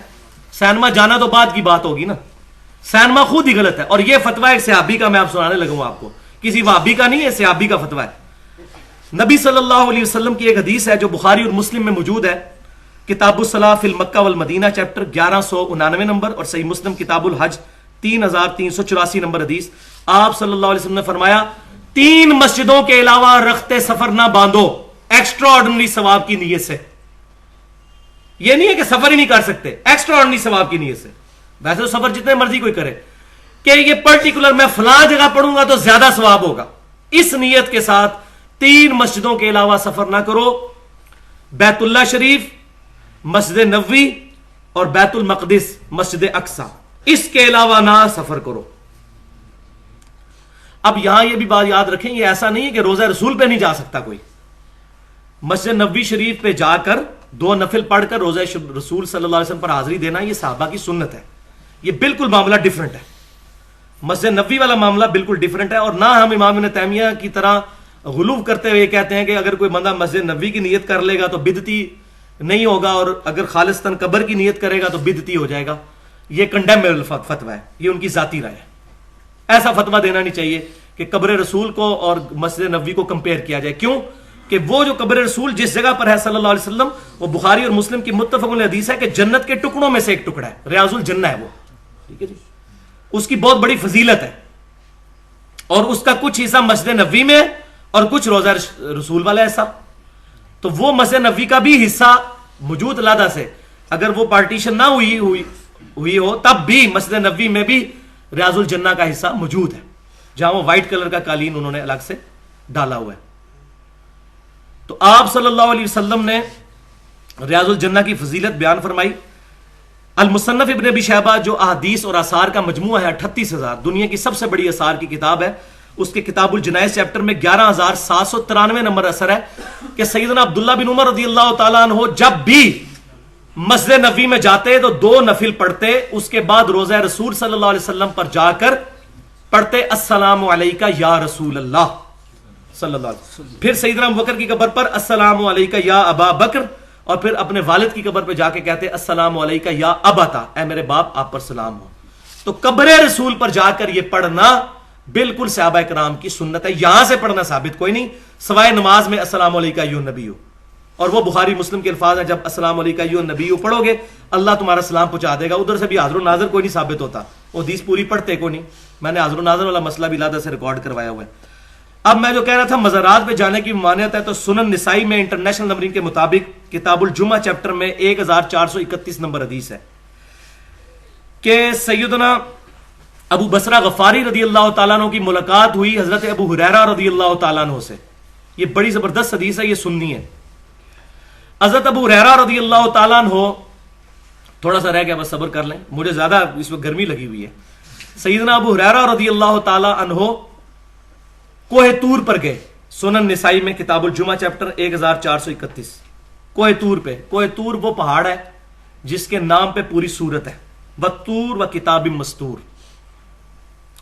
سینما جانا تو بعد کی بات ہوگی نا. سینما خود ہی غلط ہے. اور یہ فتوا ایک صحابی کا میں آپ سنانے لگا ہوں آپ کو، کسی وہابی کا نہیں ہے، صحابی کا فتوا ہے. نبی صلی اللہ علیہ وسلم کی ایک حدیث ہے جو بخاری اور مسلم میں موجود ہے، کتاب الصلاۃ فی المکہ والمدینہ چیپٹر 1199 نمبر، اور صحیح مسلم کتاب الحج 3384 نمبر حدیث. آپ صلی اللہ علیہ وسلم نے فرمایا 3 مسجدوں کے علاوہ رخت سفر نہ باندھو ایکسٹرا آرڈنری ثواب کی نیت سے. یہ نہیں ہے کہ سفر ہی نہیں کر سکتے، ایکسٹرا آرڈنری ثواب کی نیت سے. ویسے تو سفر جتنے مرضی کوئی کرے کہ یہ پرٹیکولر میں فلاں جگہ پڑھوں گا تو زیادہ ثواب ہوگا، اس نیت کے ساتھ 3 مسجدوں کے علاوہ سفر نہ کرو. بیت اللہ شریف، مسجد نبوی اور بیت المقدس مسجد اقصی، اس کے علاوہ نہ سفر کرو. اب یہاں یہ بھی بات یاد رکھیں، یہ ایسا نہیں ہے کہ روزہ رسول پہ نہیں جا سکتا کوئی. مسجد نبوی شریف پہ جا کر 2 نفل پڑھ کر روزہ رسول صلی اللہ علیہ وسلم پر حاضری دینا یہ صحابہ کی سنت ہے. یہ بالکل معاملہ ڈیفرنٹ ہے. مسجد نبوی والا معاملہ بالکل ڈیفرنٹ ہے. اور نہ ہم امام ابن تیمیہ کی طرح غلو کرتے ہوئے کہتے ہیں کہ اگر کوئی بندہ مسجد نبوی کی نیت کر لے گا تو بدعتی نہیں ہوگا، اور اگر خالصتاً قبر کی نیت کرے گا تو بدعتی ہو جائے گا. یہ کنڈیمیبل فتویٰ ہے، یہ ان کی ذاتی رائے ہے. ایسا فتویٰ دینا نہیں چاہیے کہ قبر رسول کو اور مسجد نبوی کو کمپیئر کیا جائے. کیوں کہ وہ جو قبر رسول جس جگہ پر ہے صلی اللہ علیہ وسلم، وہ بخاری اور مسلم کی متفق علیہ حدیث ہے کہ جنت کے ٹکڑوں میں سے ایک ٹکڑا ہے، ریاض الجنہ ہے وہ. ٹھیک ہے جی، اس کی بہت بڑی فضیلت ہے، اور اس کا کچھ حصہ مسجد نبوی میں اور کچھ روزہ رسول والا حصہ. تو وہ مسجد نبوی کا بھی حصہ موجود علیحدہ سے، اگر وہ پارٹیشن نہ ہوئی ہو تب بھی مسجد نبوی میں بھی ریاض الجنہ کا حصہ موجود ہے، جہاں وہ وائٹ کلر کا قالین انہوں نے الگ سے ڈالا ہوا ہے. تو آپ صلی اللہ علیہ وسلم نے ریاض الجنہ کی فضیلت بیان فرمائی. المصنف ابن ابی شیبہ جو احادیث اور آثار کا مجموعہ ہے 38,000، دنیا کی سب سے بڑی آثار کی کتاب ہے، اس کے کتاب الجنائز چیپٹر میں 11,793 نمبر اثر ہے کہ سیدنا عبداللہ بن عمر رضی اللہ تعالیٰ عنہ جب بھی مسجد نبوی میں جاتے تو 2 نفل پڑھتے، اس کے بعد روزہ رسول صلی اللہ علیہ وسلم پر جا کر پڑھتے السلام علیکہ یا رسول اللہ صلی اللہ علیہ وسلم. پھر سیدنا ابوبکر کی قبر پر السلام علیکہ یا ابا بکر، اور پھر اپنے والد کی قبر پہ جا کے کہتے السلام علیکہ یا ابتا، اے میرے باپ آپ پر سلام ہو. تو قبر رسول پر جا کر یہ پڑھنا بالکل صحابہ کرام کی سنت ہے. یہاں سے پڑھنا ثابت کوئی نہیں سوائے نماز میں السلام علیکہ ایھا النبی، اور وہ بخاری مسلم کے الفاظ ہیں، جب السلام علیکہ ایھا النبی پڑھو گے اللہ تمہارا سلام پہنچا دے گا. ادھر سے بھی حاضر و ناظر کوئی نہیں ثابت ہوتا، وہ حدیث پوری پڑھتے کو نہیں. میں نے حاضر و ناظر والا مسئلہ بھی علیحدہ سے ریکارڈ کروایا ہوا ہے. اب میں جو کہہ رہا تھا مزارات پہ جانے کی ممانعت ہے، تو سنن نسائی میں انٹرنیشنل نمبرنگ کے مطابق کتاب الجمعہ چیپٹر میں 1431 نمبر حدیث ہے کہ سیدنا ابو بصرہ غفاری رضی اللہ تعالیٰ عنہ کی ملاقات ہوئی حضرت ابو ہریرہ رضی اللہ تعالیٰ عنہ سے. یہ بڑی زبردست حدیث ہے، یہ سننی ہے. حضرت ابو ہریرہ رضی اللہ تعالیٰ عنہ، تھوڑا سا رہ گیا بس صبر کر لیں، مجھے زیادہ اس وقت گرمی لگی ہوئی ہے. سیدنا ابو ہریرہ رضی اللہ تعالیٰ عنہ کوہ طور پر گئے. سنن نسائی میں کتاب الجمعہ چیپٹر 1431. کوہ طور پہ، کوہ طور وہ پہاڑ ہے جس کے نام پہ پوری سورت ہے، وَالطُّورِ وَكِتَابٍ مَّسْطُورٍ.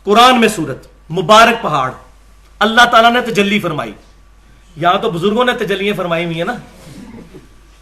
قرآن میں سورت، مبارک پہاڑ، اللہ تعالیٰ نے تجلی فرمائی. یہاں تو بزرگوں نے تجلیاں فرمائی ہوئی ہیں نا،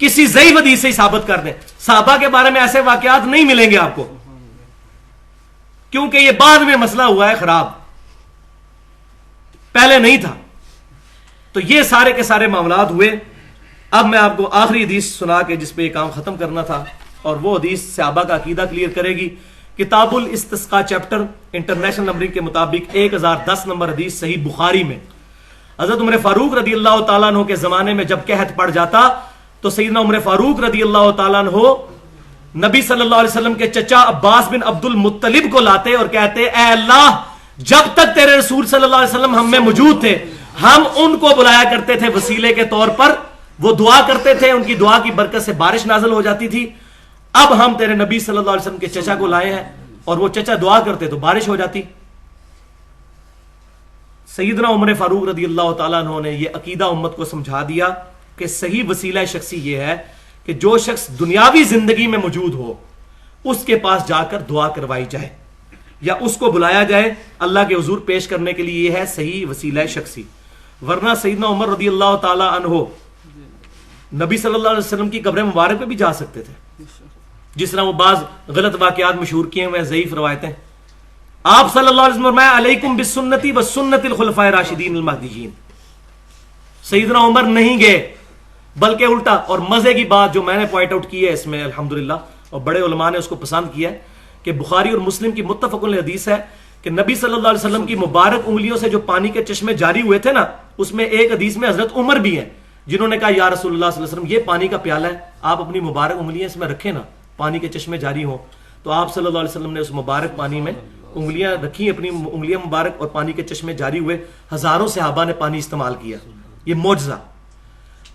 کسی ضعیف حدیث سے ہی ثابت کر دیں. صحابہ کے بارے میں ایسے واقعات نہیں ملیں گے آپ کو، کیونکہ یہ بعد میں مسئلہ ہوا ہے خراب، پہلے نہیں تھا. تو یہ سارے کے سارے معاملات ہوئے. اب میں آپ کو آخری حدیث سنا کے جس پہ یہ کام ختم کرنا تھا، اور وہ حدیث صحابہ کا عقیدہ کلیئر کرے گی. کتاب الاستسقاء چیپٹر انٹرنیشنل نمبرنگ کے مطابق 1010 نمبر حدیث صحیح بخاری میں، حضرت عمر فاروق رضی اللہ تعالیٰ عنہ کے زمانے میں جب قحط پڑ جاتا تو سیدنا عمر فاروق رضی اللہ تعالیٰ عنہ نبی صلی اللہ علیہ وسلم کے چچا عباس بن عبد المطلب کو لاتے اور کہتے اے اللہ، جب تک تیرے رسول صلی اللہ علیہ وسلم ہم میں موجود تھے ہم ان کو بلایا کرتے تھے وسیلے کے طور پر، وہ دعا کرتے تھے، ان کی دعا کی برکت سے بارش نازل ہو جاتی تھی. اب ہم تیرے نبی صلی اللہ علیہ وسلم کے چچا کو لائے ہیں اور وہ چچا دعا کرتے تو بارش ہو جاتی. سیدنا عمر فاروق رضی اللہ تعالیٰ عنہ نے یہ عقیدہ امت کو سمجھا دیا کہ صحیح وسیلہ شخصی یہ ہے کہ جو شخص دنیاوی زندگی میں موجود ہو اس کے پاس جا کر دعا کروائی جائے یا اس کو بلایا جائے اللہ کے حضور پیش کرنے کے لیے. یہ ہے صحیح وسیلہ شخصی. ورنہ سیدنا عمر رضی اللہ تعالیٰ عنہ نبی صلی اللہ علیہ وسلم کی قبر مبارک پہ بھی جا سکتے تھے، جس طرح وہ بعض غلط واقعات مشہور کیے ہوئے ضعیف روایتیں. آپ صلی اللہ علیہ وسلم فرمایا علیکم بسنتی و سنت الخلفاء الراشدین المہدیین. سیدنا عمر نہیں گئے بلکہ الٹا. اور مزے کی بات جو میں نے پوائنٹ آؤٹ کی ہے اس میں الحمدللہ، اور بڑے علماء نے اس کو پسند کیا ہے، کہ بخاری اور مسلم کی متفق علیہ حدیث ہے کہ نبی صلی اللہ علیہ وسلم کی مبارک انگلیوں سے جو پانی کے چشمے جاری ہوئے تھے نا، اس میں ایک حدیث میں حضرت عمر بھی ہیں جنہوں نے کہا یا رسول اللہ صلی اللہ علیہ وسلم یہ پانی کا پیالہ ہے، آپ اپنی مبارک انگلیاں اس میں رکھیں نا، پانی کے چشمے جاری ہوں. تو آپ صلی اللہ علیہ وسلم نے اس مبارک پانی میں انگلیاں رکھی، اپنی انگلیاں مبارک، اور پانی کے چشمے جاری ہوئے. ہزاروں صحابہ نے پانی استعمال کیا. یہ معجزہ.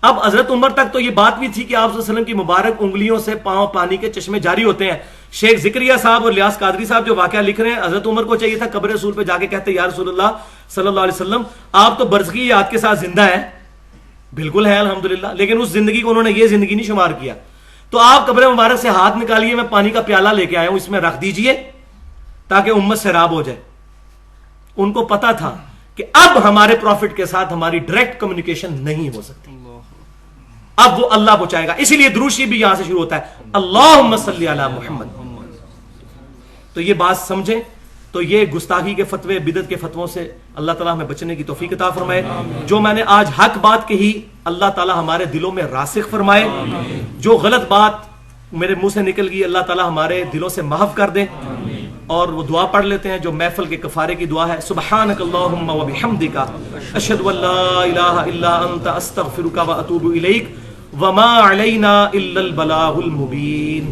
اب حضرت عمر تک تو یہ بات بھی تھی کہ آپ صلی اللہ علیہ وسلم کی مبارک انگلیوں سے پاؤں پانی کے چشمے جاری ہوتے ہیں. شیخ زکریہ صاحب اور الیاس قادری صاحب جو واقعہ لکھ رہے ہیں، حضرت عمر کو چاہیے تھا قبر رسول پہ جا کے کہتے یا رسول اللہ صلی اللہ علیہ وسلم آپ تو برزخی یاد کے ساتھ زندہ ہیں. بالکل ہے الحمدللہ، لیکن اس زندگی کو انہوں نے یہ زندگی نہیں شمار کیا. تو آپ قبر مبارک سے ہاتھ نکالیے، میں پانی کا پیالہ لے کے آیا ہوں، اس میں رکھ دیجئے تاکہ امت سیراب ہو جائے. ان کو پتا تھا کہ اب ہمارے پروفٹ کے ساتھ ہماری ڈائریکٹ کمیونیکیشن نہیں ہو سکتی، اب وہ اللہ پہنچائے گا. اسی لیے درود شریف بھی یہاں سے شروع ہوتا ہے اللہم صلی علی محمد. تو یہ بات سمجھیں. تو یہ گستاخی کے فتوے، بدعت کے فتووں سے اللہ تعالیٰ ہمیں بچنے کی توفیق عطا فرمائے. جو میں نے آج حق بات کہی اللہ تعالیٰ ہمارے دلوں میں راسخ فرمائے. جو غلط بات میرے منہ سے نکل گئی اللہ تعالیٰ ہمارے دلوں سے محو کر دے. اور وہ دعا پڑھ لیتے ہیں جو محفل کے کفارے کی دعا ہے. سبحانک اللہم و بحمدک اشہد ان لا الہ الا انت استغفرک و اتوب الیک وما علینا الا البلاغ المبین.